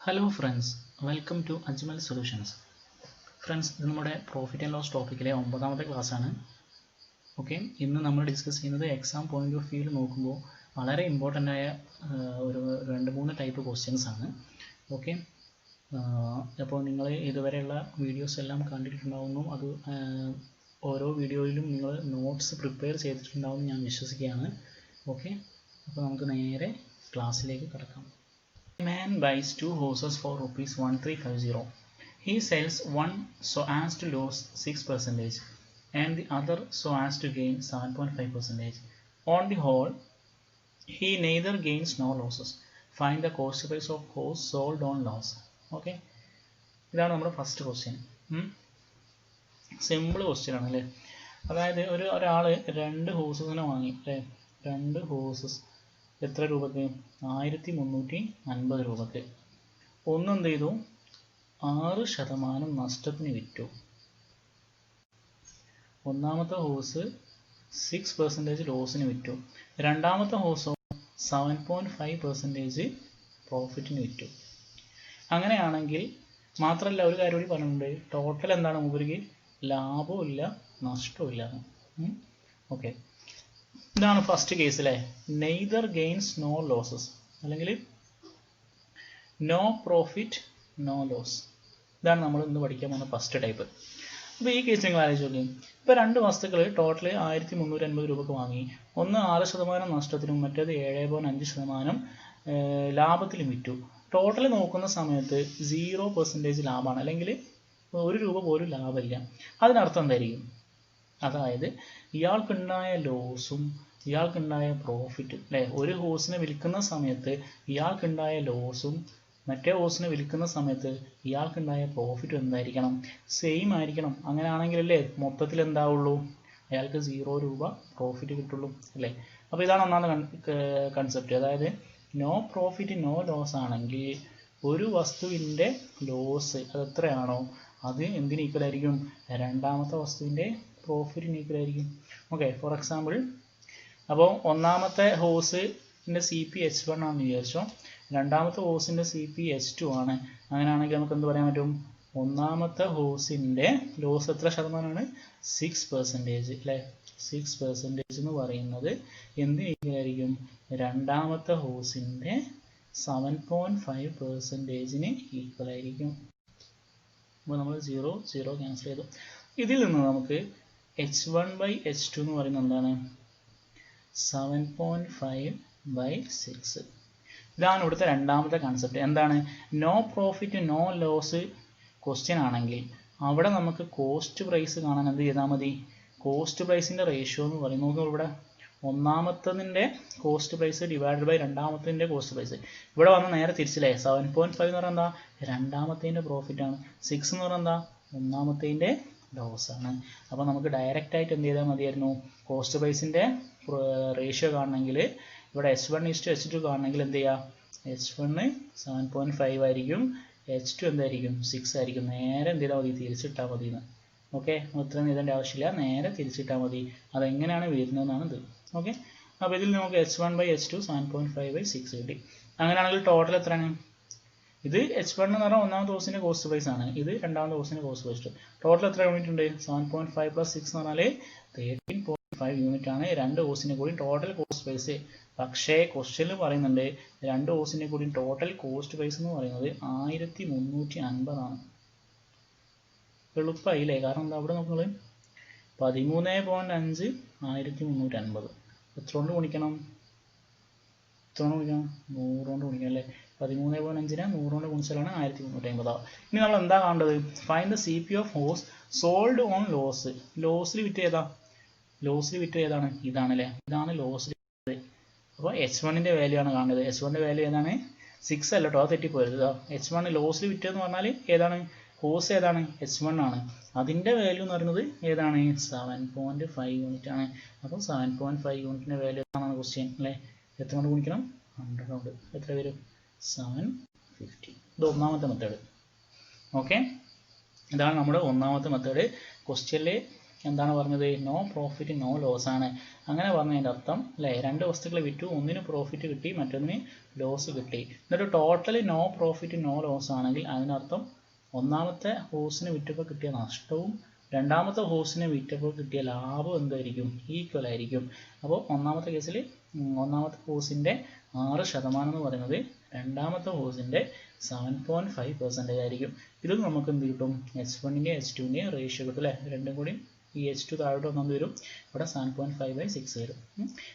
Hello friends, welcome to Ajmal Solutions. Friends, ഇത് നമ്മുടെ profit and loss ടോപ്പിക്കിലെ 9ാമത്തെ ക്ലാസ്സാണ്. Okay, ഇന്ന് നമ്മൾ ഡിസ്കസ് ചെയ്യുന്നത് എക്സാം പോയിന്റ് ഓഫ് വ്യൂവിൽ നോക്കുമ്പോൾ വളരെ ഇമ്പോർട്ടൻ്റ് ആയ ഒരു 2-3 ടൈപ്പ് ക്വസ്റ്റ്യൻസ് ആണ്. ഓക്കെ, അപ്പോൾ നിങ്ങൾ ഇതുവരെയുള്ള വീഡിയോസ് എല്ലാം കണ്ടിട്ടുണ്ടാവുന്നു. അത് ഓരോ വീഡിയോയിലും നിങ്ങൾ നോട്ട്സ് പ്രിപ്പയർ ചെയ്തിട്ടുണ്ടാവും ഞാൻ വിശ്വസിക്കുകയാണ്. ഓക്കെ, അപ്പോൾ നമുക്ക് നേരെ ക്ലാസ്സിലേക്ക് കടക്കാം. A man buys 2 horses for ₹1350. He sells one so as to lose 6% and the other so as to gain 7.5%. On the whole, he neither gains nor loses. Find the cost price of horse sold on loss. Okay, ഇതാണ് നമ്മുടെ first question. Simple question ആണ് അല്ലേ. അതായത് ഒരാൾ 2 ഹോഴ്സസിനെ വാങ്ങി അല്ലേ. 2 horses എത്ര രൂപക്ക്? 1350 രൂപക്ക്. ഒന്ന് എന്ത് ചെയ്തു? 6% നഷ്ടത്തിന് വിറ്റു. ഒന്നാമത്തെ ഹോഴ്സ് 6% ലോസിന് വിറ്റു. രണ്ടാമത്തെ ഹോഴ്സോ 7.5% പ്രോഫിറ്റിന് വിറ്റു. അങ്ങനെയാണെങ്കിൽ മാത്രമല്ല, ഒരു കാര്യം കൂടി പറഞ്ഞിട്ടുണ്ട്, ടോട്ടൽ എന്താണ് മൂപ്പർക്ക്? ലാഭവും ഇല്ല നഷ്ടവും ഇല്ല. ഓക്കെ, ഇതാണ് ഫസ്റ്റ് കേസ് അല്ലേ. നെയ്തർ ഗെയിൻസ് നോ ലോസസ് അല്ലെങ്കിൽ നോ പ്രോഫിറ്റ് നോ ലോസ്. ഇതാണ് നമ്മൾ ഇന്ന് പഠിക്കാൻ പോകുന്ന ഫസ്റ്റ് ടൈപ്പ്. അപ്പോൾ ഈ കേസ് നിങ്ങൾ ആലോചിച്ച് നോക്കി. ഇപ്പോൾ 2 വസ്തുക്കൾ ടോട്ടൽ 1350 രൂപക്ക് വാങ്ങി. ഒന്ന് 6% നഷ്ടത്തിനും മറ്റേത് 7.5% ലാഭത്തിലും വിറ്റു. ടോട്ടൽ നോക്കുന്ന സമയത്ത് 0% ലാഭമാണ്, അല്ലെങ്കിൽ 1 രൂപ പോലും ലാഭമില്ല. അതിനർത്ഥം എന്തായിരിക്കും? അതായത് ഇയാൾക്കുണ്ടായ ലോസും ഇയാൾക്കുണ്ടായ പ്രോഫിറ്റും അല്ലേ. ഒരു ഹോഴ്സിനെ വിൽക്കുന്ന സമയത്ത് ഇയാൾക്കുണ്ടായ ലോസും മറ്റേ ഹോഴ്സിനെ വിൽക്കുന്ന സമയത്ത് ഇയാൾക്കുണ്ടായ പ്രോഫിറ്റും എന്തായിരിക്കണം? സെയിം ആയിരിക്കണം. അങ്ങനെയാണെങ്കിലല്ലേ മൊത്തത്തിൽ എന്താവുള്ളൂ? അയാൾക്ക് 0 രൂപ പ്രോഫിറ്റ് കിട്ടുള്ളൂ അല്ലേ. അപ്പോൾ ഇതാണ് ഒന്നാമത്തെ കൺസെപ്റ്റ്. അതായത് നോ പ്രോഫിറ്റ് നോ ലോസ് ആണെങ്കിൽ ഒരു വസ്തുവിൻ്റെ ലോസ് അത് എത്രയാണോ അത് എന്തിന് ഈക്വൽ ആയിരിക്കും? രണ്ടാമത്തെ വസ്തുവിൻ്റെ പ്രോഫിറ്റിന് ഈക്വൽ ആയിരിക്കും. ഓക്കെ, ഫോർ എക്സാമ്പിൾ, അപ്പോൾ ഒന്നാമത്തെ ഹോഴ്സിൻ്റെ CP H1 ആണെന്ന് വിചാരിച്ചോ. രണ്ടാമത്തെ ഹോഴ്സിൻ്റെ CP H2 ആണ്. അങ്ങനെയാണെങ്കിൽ നമുക്ക് എന്ത് പറയാൻ പറ്റും? ഒന്നാമത്തെ ഹോഴ്സിൻ്റെ ലോസ് എത്ര ശതമാനമാണ്? 6% അല്ലേ. 6% എന്ന് പറയുന്നത് എന്തിന് ഈക്വൽ ആയിരിക്കും? രണ്ടാമത്തെ ഹോഴ്സിൻ്റെ 7.5%-ന് ഈക്വൽ ആയിരിക്കും. അപ്പോൾ നമ്മൾ 0 ക്യാൻസൽ ചെയ്തു. ഇതിൽ നിന്ന് നമുക്ക് H1/H2 എന്ന് പറയുന്നത് എന്താണ്? 7.5/6. ഇതാണ് ഇവിടുത്തെ രണ്ടാമത്തെ കൺസെപ്റ്റ്. എന്താണ്? No profit no loss question ആണെങ്കിൽ അവിടെ നമുക്ക് കോസ്റ്റ് പ്രൈസ് കാണാൻ എന്ത് ചെയ്താൽ മതി? കോസ്റ്റ് പ്രൈസിൻ്റെ റേഷ്യോ എന്ന് പറയും. നോക്കുക, ഇവിടെ ഒന്നാമത്തതിൻ്റെ കോസ്റ്റ് പ്രൈസ് ഡിവൈഡഡ് ബൈ രണ്ടാമത്തിൻ്റെ കോസ്റ്റ് പ്രൈസ്. ഇവിടെ വന്ന് നേരെ തിരിച്ചില്ലേ. 7.5 എന്ന് പറഞ്ഞാൽ എന്താ? രണ്ടാമത്തേൻ്റെ പ്രോഫിറ്റാണ്. 6 എന്ന് പറഞ്ഞാൽ എന്താ? ഒന്നാമത്തേൻ്റെ ലോസ് ആണ്. അപ്പോൾ നമുക്ക് ഡയറക്റ്റ് ആയിട്ട് എന്ത് ചെയ്താൽ മതിയായിരുന്നു? കോസ്റ്റ് പ്രൈസിൻ്റെ റേഷ്യോ കാണണമെങ്കിൽ ഇവിടെ H1:H2 കാണണമെങ്കിൽ എന്ത് ചെയ്യുക? H1 7.5 ആയിരിക്കും, H2 എന്തായിരിക്കും? 6 ആയിരിക്കും. നേരെ എന്ത് ചെയ്താൽ മതി? തിരിച്ചിട്ടാൽ മതി എന്ന്. ഓക്കെ, ഇത്രയും എഴുതേണ്ട ആവശ്യമില്ല, നേരെ തിരിച്ചിട്ടാൽ മതി. അതെങ്ങനെയാണ് വരുന്നതെന്നാണ് ഇത്. ഓക്കെ, അപ്പോൾ ഇതിൽ നമുക്ക് H1/H2 7.5/6 കിട്ടി. അങ്ങനെയാണെങ്കിൽ ടോട്ടൽ എത്രയാണ്? ഇത് H1 എന്ന് പറഞ്ഞാൽ ഒന്നാമത്തെ ഹോഴ്സിൻ്റെ കോസ്റ്റ് പ്രൈസ് ആണ്. ഇത് രണ്ടാമത്തെ ഹോഴ്സിൻ്റെ കോസ്റ്റ് പ്രൈസ്. ടോട്ടൽ എത്ര യൂണിറ്റ് ഉണ്ട്? 7.5 + 6 എന്ന് പറഞ്ഞാൽ 13.5 യൂണിറ്റ് ആണ് 2 ഹോഴ്സിൻ്റെ കൂടി ടോട്ടൽ കോസ്റ്റ് പ്രൈസ്. പക്ഷേ ക്വസ്റ്റ്യനിൽ പറയുന്നുണ്ട് 2 ഹോഴ്സിൻ്റെ കൂടി ടോട്ടൽ കോസ്റ്റ് പ്രൈസ് എന്ന് പറയുന്നത് 1350 ആണ്. എളുപ്പമായില്ലേ? കാരണം എന്താ? അവിടെ നോക്കുന്നത് 13.5 1350 എത്ര കൊണ്ട് ഗുണിക്കണം? 100 കൊണ്ട് ഗുണിക്കണം അല്ലേ. 13.5-നെ 100 കൊണ്ട് ഗുണിച്ചാലാണ് 1350. ഇനി നമ്മൾ എന്താ കാണേണ്ടത്? Find the CP of horse sold on loss. ലോസിൽ വിറ്റ് ഏതാ? ലോസിൽ വിറ്റ് ഏതാണ്? ഇതാണല്ലേ. ഇതാണ് ലോസിൽ. അപ്പോൾ H1ൻ്റെ വാല്യൂ ആണ് കാണുന്നത്. H1ൻ്റെ വാല്യൂ ഏതാണ്? 6 അല്ല കേട്ടോ, അത് തെറ്റിപ്പോയത്. H1 ലോസിൽ വിറ്റെന്ന് പറഞ്ഞാൽ ഏതാണ്? ഹോഴ്സ് ഏതാണ്? H1 ആണ്. അതിൻ്റെ വാല്യൂ എന്ന് പറയുന്നത് ഏതാണ്? 7.5 യൂണിറ്റ് ആണ്. അപ്പോൾ 7.5 യൂണിറ്റിൻ്റെ വാല്യൂ ആണ് ക്വസ്റ്റ്യൻ അല്ലേ. എത്ര കൊണ്ട് ഗുണിക്കണം? 100 കൊണ്ട്. എത്ര വരും? 750. ഇത് ഒന്നാമത്തെ മെത്തേഡ്. ഓക്കെ, ഇതാണ് നമ്മുടെ ഒന്നാമത്തെ മെത്തേഡ്. ക്വസ്റ്റ്യനിൽ എന്താണ് പറഞ്ഞത്? നോ പ്രോഫിറ്റ് നോ ലോസ് ആണ്. അങ്ങനെ പറഞ്ഞതിൻ്റെ അർത്ഥം അല്ലേ, രണ്ട് വസ്തുക്കൾ വിറ്റു, ഒന്നിന് പ്രോഫിറ്റ് കിട്ടി, മറ്റൊന്നിന് ലോസ് കിട്ടി. എന്നിട്ട് totally no profit no loss ആണെങ്കിൽ അതിനർത്ഥം ഒന്നാമത്തെ ഹോഴ്സിന് വിറ്റപ്പോൾ കിട്ടിയ നഷ്ടവും രണ്ടാമത്തെ ഹോഴ്സിനെ വിറ്റപ്പോൾ കിട്ടിയ ലാഭം എന്തായിരിക്കും? ഈക്വൽ ആയിരിക്കും. അപ്പോൾ ഒന്നാമത്തെ കേസിൽ ഒന്നാമത്തെ ഹോഴ്സിൻ്റെ 6% എന്ന് പറയുന്നത് രണ്ടാമത്തെ ഹോഴ്സിൻ്റെ 7.5% ആയിരിക്കും. ഇത് നമുക്ക് എന്ത് കിട്ടും? H1ൻ്റെ H2ൻ്റെ റേഷ്യോ കിട്ടും അല്ലേ? രണ്ടും കൂടി ഈ H2 താഴോട്ട് വന്നു വരും, ഇവിടെ 7.5/6 വരും.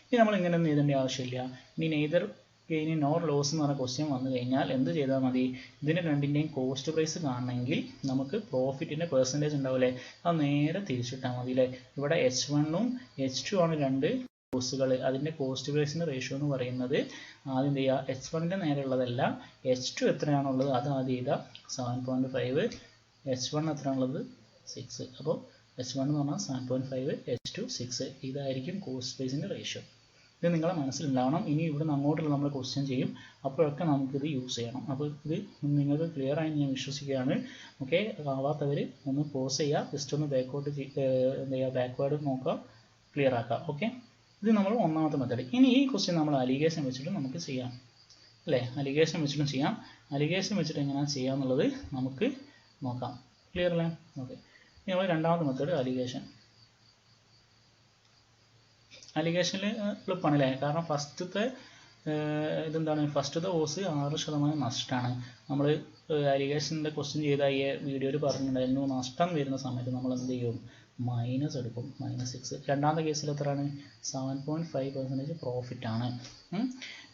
ഇനി നമ്മൾ ഇങ്ങനെ ഒന്നും എഴുതേണ്ട ആവശ്യമില്ല. ഇനി നെയ്തർ ഗെയിൻ നോർ ലോസ് എന്ന് പറഞ്ഞ ക്വസ്റ്റ്യൻ വന്നു കഴിഞ്ഞാൽ എന്ത് ചെയ്താൽ മതി? ഇതിന് രണ്ടിൻ്റെയും കോസ്റ്റ് പ്രൈസ് കാണണമെങ്കിൽ നമുക്ക് പ്രോഫിറ്റിൻ്റെ പെർസെൻറ്റേജ് ഉണ്ടാവില്ലേ, അത് നേരെ തിരിച്ചിട്ടാൽ മതി അല്ലേ. ഇവിടെ H1ഉം H2 ആണ് രണ്ട് കോസ്റ്റുകൾ. അതിൻ്റെ കോസ്റ്റ് പ്രൈസിൻ്റെ റേഷ്യോ എന്ന് പറയുന്നത് ആദ്യം എന്ത് ചെയ്യുക? H1ൻ്റെ നേരെയുള്ളതല്ല, H2 എത്രയാണുള്ളത് അത് ആദ്യം ചെയ്താൽ 7.5, H1 എത്രയാണുള്ളത് 6. അപ്പോൾ H1 എന്ന് പറഞ്ഞാൽ 7.5, H2 6. ഇതായിരിക്കും കോസ്റ്റ് പ്രൈസിൻ്റെ റേഷ്യോ. ഇത് നിങ്ങളെ മനസ്സിലുണ്ടാവണം. ഇനി ഇവിടെ നിന്ന് അങ്ങോട്ടുള്ള നമ്മൾ ക്വസ്റ്റ്യൻ ചെയ്യും, അപ്പോഴൊക്കെ നമുക്കിത് യൂസ് ചെയ്യണം. അപ്പോൾ ഇത് നിങ്ങൾക്ക് ക്ലിയർ ആയി ഞാൻ വിശ്വസിക്കുകയാണ്. ഓക്കെ, ആവാത്തവർ ഒന്ന് പോസ് ചെയ്യുക, ജസ്റ്റ് ഒന്ന് ബാക്കോട്ട് എന്താ ചെയ്യുക, ബാക്ക്വേർഡ് നോക്കുക, ക്ലിയർ ആക്കുക. ഓക്കെ, ഇത് നമ്മൾ ഒന്നാമത്തെ മെത്തേഡ്. ഇനി ഈ ക്വസ്റ്റ്യൻ നമ്മൾ അലിഗേഷൻ വെച്ചിട്ട് നമുക്ക് ചെയ്യാം അല്ലേ, അലിഗേഷൻ വെച്ചിട്ടും ചെയ്യാം. അലിഗേഷൻ വെച്ചിട്ട് എങ്ങനെയാണ് ചെയ്യാന്നുള്ളത് നമുക്ക് നോക്കാം. ക്ലിയർ അല്ലേ? ഓക്കെ, ഇനി നമ്മൾ രണ്ടാമത്തെ മെത്തേഡ് അലിഗേഷൻ. അലിഗേഷനിൽ എളുപ്പമാണ് അല്ലേ, കാരണം ഫസ്റ്റത്തെ ഇതെന്താണ്, ഫസ്റ്റത്തെ ഹോഴ്സ് 6% നഷ്ടമാണ്. നമ്മൾ അലിഗേഷൻ്റെ ക്വസ്റ്റ്യൻ ചെയ്ത ഈ വീഡിയോയിൽ പറഞ്ഞിട്ടുണ്ടായിരുന്നു, നഷ്ടം വരുന്ന സമയത്ത് നമ്മൾ എന്ത് ചെയ്യും? മൈനസ് എടുക്കും, -6. രണ്ടാമത്തെ കേസിൽ എത്രയാണ്? 7.5% പ്രോഫിറ്റ് ആണ്.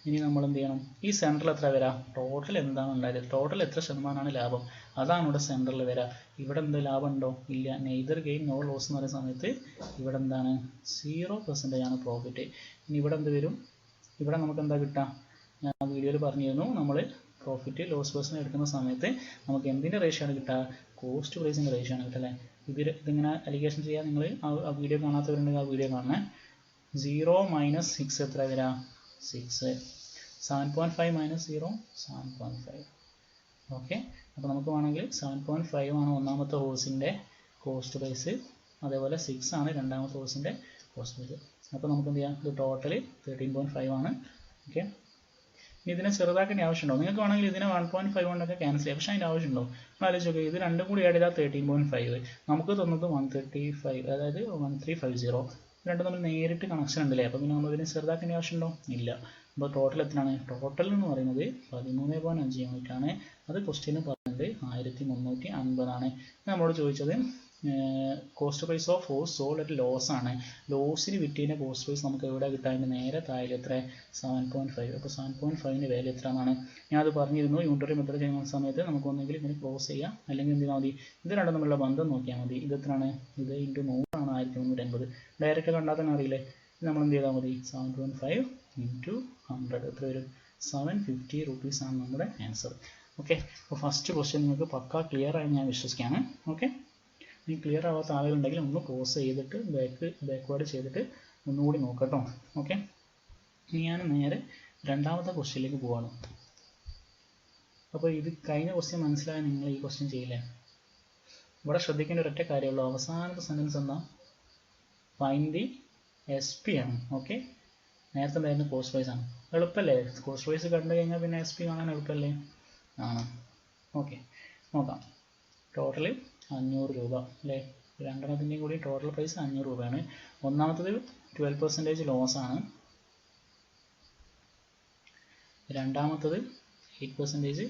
ഇനി നമ്മൾ എന്ത് ചെയ്യണം? ഈ സെൻറ്ററിൽ എത്ര വരാം? ടോട്ടൽ എന്താണ് ഉണ്ടായത്, ടോട്ടൽ എത്ര ശതമാനമാണ് ലാഭം, അതാണ് ഇവിടെ സെൻറ്ററിൽ വരിക. ഇവിടെ എന്ത് ലാഭം ഉണ്ടോ? ഇല്ല. നെയ്തർ ഗെയിൻ നോർ ലോസ് എന്ന് പറയുന്ന സമയത്ത് ഇവിടെ എന്താണ്? 0% ആണ് പ്രോഫിറ്റ്. ഇനി ഇവിടെ എന്ത് വരും? ഇവിടെ നമുക്ക് എന്താ കിട്ടുക? ഞാൻ വീഡിയോയിൽ പറഞ്ഞിരുന്നു, നമ്മൾ പ്രോഫിറ്റ് ലോസ് പെർസെൻറ്റേജ് എടുക്കുന്ന സമയത്ത് നമുക്ക് എന്തിൻ്റെ റേഷ്യോ ആണ് കിട്ടുക? കോസ്റ്റ് പ്രൈസിൻ്റെ റേഷ്യോ ആണ് കിട്ടുക അല്ലേ. ഇതിങ്ങനെ അലിഗേഷൻ ചെയ്യാൻ നിങ്ങൾ ആ വീഡിയോ കാണാത്തവരുണ്ടെങ്കിൽ ആ വീഡിയോ കാണണേ. 0 - 6 എത്ര വരിക? 6. 7.5 - 0 7.5. ഓക്കെ, അപ്പോൾ നമുക്ക് വേണമെങ്കിൽ 7.5 ആണ് ഒന്നാമത്തെ ഹോഴ്സിൻ്റെ കോസ്റ്റ് പ്രൈസ്, അതേപോലെ 6 ആണ് രണ്ടാമത്തെ ഹോഴ്സിൻ്റെ കോസ്റ്റ് പ്രൈസ്. അപ്പോൾ നമുക്ക് എന്ത് ചെയ്യാം? ഇത് ടോട്ടൽ 13.5 ആണ്. ഓക്കെ, ഇനി ഇതിനെ ചെറുതാക്കേണ്ട ആവശ്യമുണ്ടോ? നിങ്ങൾക്ക് വേണമെങ്കിൽ ഇതിനെ 1.5 കൊണ്ടൊക്കെ ക്യാൻസൽ ചെയ്യാം, പക്ഷേ അതിൻ്റെ ആവശ്യമുണ്ടോ? നമ്മൾ ആലോചിച്ച് നോക്കുക, ഇത് രണ്ടും കൂടി ആഡ് ചെയ്താൽ 13.5, നമുക്ക് തന്നത് 135, അതായത് 1350. രണ്ടും തമ്മിൽ നേരിട്ട് കണക്ഷൻ ഉണ്ടല്ലേ, അപ്പോൾ പിന്നെ നമ്മൾ ഇതിനെ ചെറുതാക്കേണ്ട ആവശ്യമുണ്ടോ? ഇല്ല. അപ്പോൾ ടോട്ടൽ എത്രയാണ്? ടോട്ടൽ എന്ന് പറയുന്നത് 13.5 യൂണിറ്റ് ആണ്. അത് ക്വസ്റ്റ്യന് പറഞ്ഞത് 1350 ആണ്. നമ്മളോട് ചോദിച്ചത് cost price of horse sold at loss ആണ്. ലോസിന് വിറ്റതിൻ്റെ കോസ്റ്റ് പ്രൈസ് നമുക്ക് എവിടെ കിട്ടാൻ? നേരെ താഴെ എത്ര? 7.5. അപ്പോൾ 7.5ൻ്റെ വാല്യൂ എത്ര എന്നാണ് ഞാൻ അത് പറഞ്ഞിരുന്നു. യൂണിറ്ററി മെത്തേഡ് ചെയ്യുന്ന സമയത്ത് നമുക്ക് ഒന്നെങ്കിൽ ഇങ്ങനെ ക്ലോസ് ചെയ്യാം, അല്ലെങ്കിൽ എന്ത് ചെയ്താൽ മതി? ഇത് രണ്ടും തമ്മിലുള്ള ബന്ധം നോക്കിയാൽ മതി. ഇത് എത്രയാണ്? ഇത് × 100 ആണ് 1350. ഡയറക്റ്റ് കണ്ടാൽ തന്നെ അറിയില്ലേ. നമ്മൾ എന്ത് ചെയ്താൽ മതി? 7.5 × 100 എത്ര വരും? 750 rupees ആണ് നമ്മുടെ ആൻസർ. ഓക്കെ, അപ്പോൾ ഫസ്റ്റ് ക്വസ്റ്റ്യൻ നിങ്ങൾക്ക് പക്കാ ക്ലിയർ ആയി ഞാൻ വിശ്വസിക്കുകയാണ്. ഓക്കെ, ഇനി ക്ലിയർ ആവാത്ത ആളുകളുണ്ടെങ്കിൽ ഒന്ന് പോസ് ചെയ്തിട്ട് ബാക്ക്വേർഡ് ചെയ്തിട്ട് ഒന്നുകൂടി നോക്കട്ടോ. ഓക്കെ, ഇനി ഞാൻ നേരെ രണ്ടാമത്തെ ക്വസ്റ്റ്യനിലേക്ക് പോവാണ്. അപ്പോൾ ഇത് കഴിഞ്ഞ ക്വസ്റ്റ്യൻ മനസ്സിലായാൽ നിങ്ങൾ ഈ ക്വസ്റ്റ്യൻ ചെയ്യില്ലേ? ഇവിടെ ശ്രദ്ധിക്കേണ്ട ഒരൊറ്റ കാര്യമുള്ളൂ, അവസാനത്തെ സെൻറ്റൻസ് എന്താ? ഫൈൻഡ് ദി SP ആണ്. ഓക്കെ, നേരത്തെ എന്തായിരുന്നു? കോസ്റ്റ് പ്രൈസ് ആണ്. എളുപ്പമല്ലേ? കോസ്റ്റ് പ്രൈസ് കണ്ടു കഴിഞ്ഞാൽ പിന്നെ SP കാണാൻ എളുപ്പമല്ലേ? ആണ്. ഓക്കെ, നോക്കാം. ടോട്ടൽ 500 രൂപ അല്ലേ, രണ്ടെണ്ണത്തിൻ്റെയും കൂടി ടോട്ടൽ പ്രൈസ് 500 രൂപയാണ്. ഒന്നാമത്തത് 12% ലോസ് ആണ്, രണ്ടാമത്തത് 8%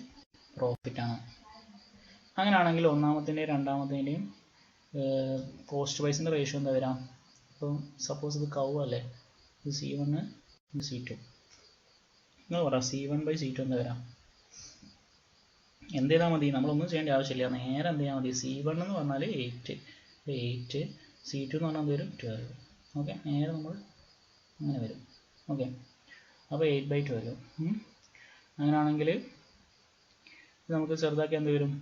പ്രോഫിറ്റ് ആണ്. അങ്ങനെയാണെങ്കിൽ ഒന്നാമത്തിൻ്റെയും രണ്ടാമത്തിൻ്റെയും കോസ്റ്റ് പ്രൈസിൻ്റെ റേഷ്യോ എന്താ വരാം? ഇപ്പോൾ സപ്പോസ് ഇത് കൗ അല്ലേ, ഇത് C1 ഇത് C2. നിങ്ങൾ പറയാം C1/C2 എന്താ വരാം? എന്ത് ചെയ്താൽ മതി? നമ്മളൊന്നും ചെയ്യേണ്ട ആവശ്യമില്ല, നേരെ എന്ത് ചെയ്യാൽ മതി? C1 എന്ന് പറഞ്ഞാൽ 8, C2 എന്ന് പറഞ്ഞാൽ എന്ത് വരും? 12. ഓക്കെ, നേരെ നമ്മൾ അങ്ങനെ വരും. ഓക്കെ, അപ്പോൾ 8/12. അങ്ങനെയാണെങ്കിൽ നമുക്ക് ചെറുതാക്കി എന്ത് വരും?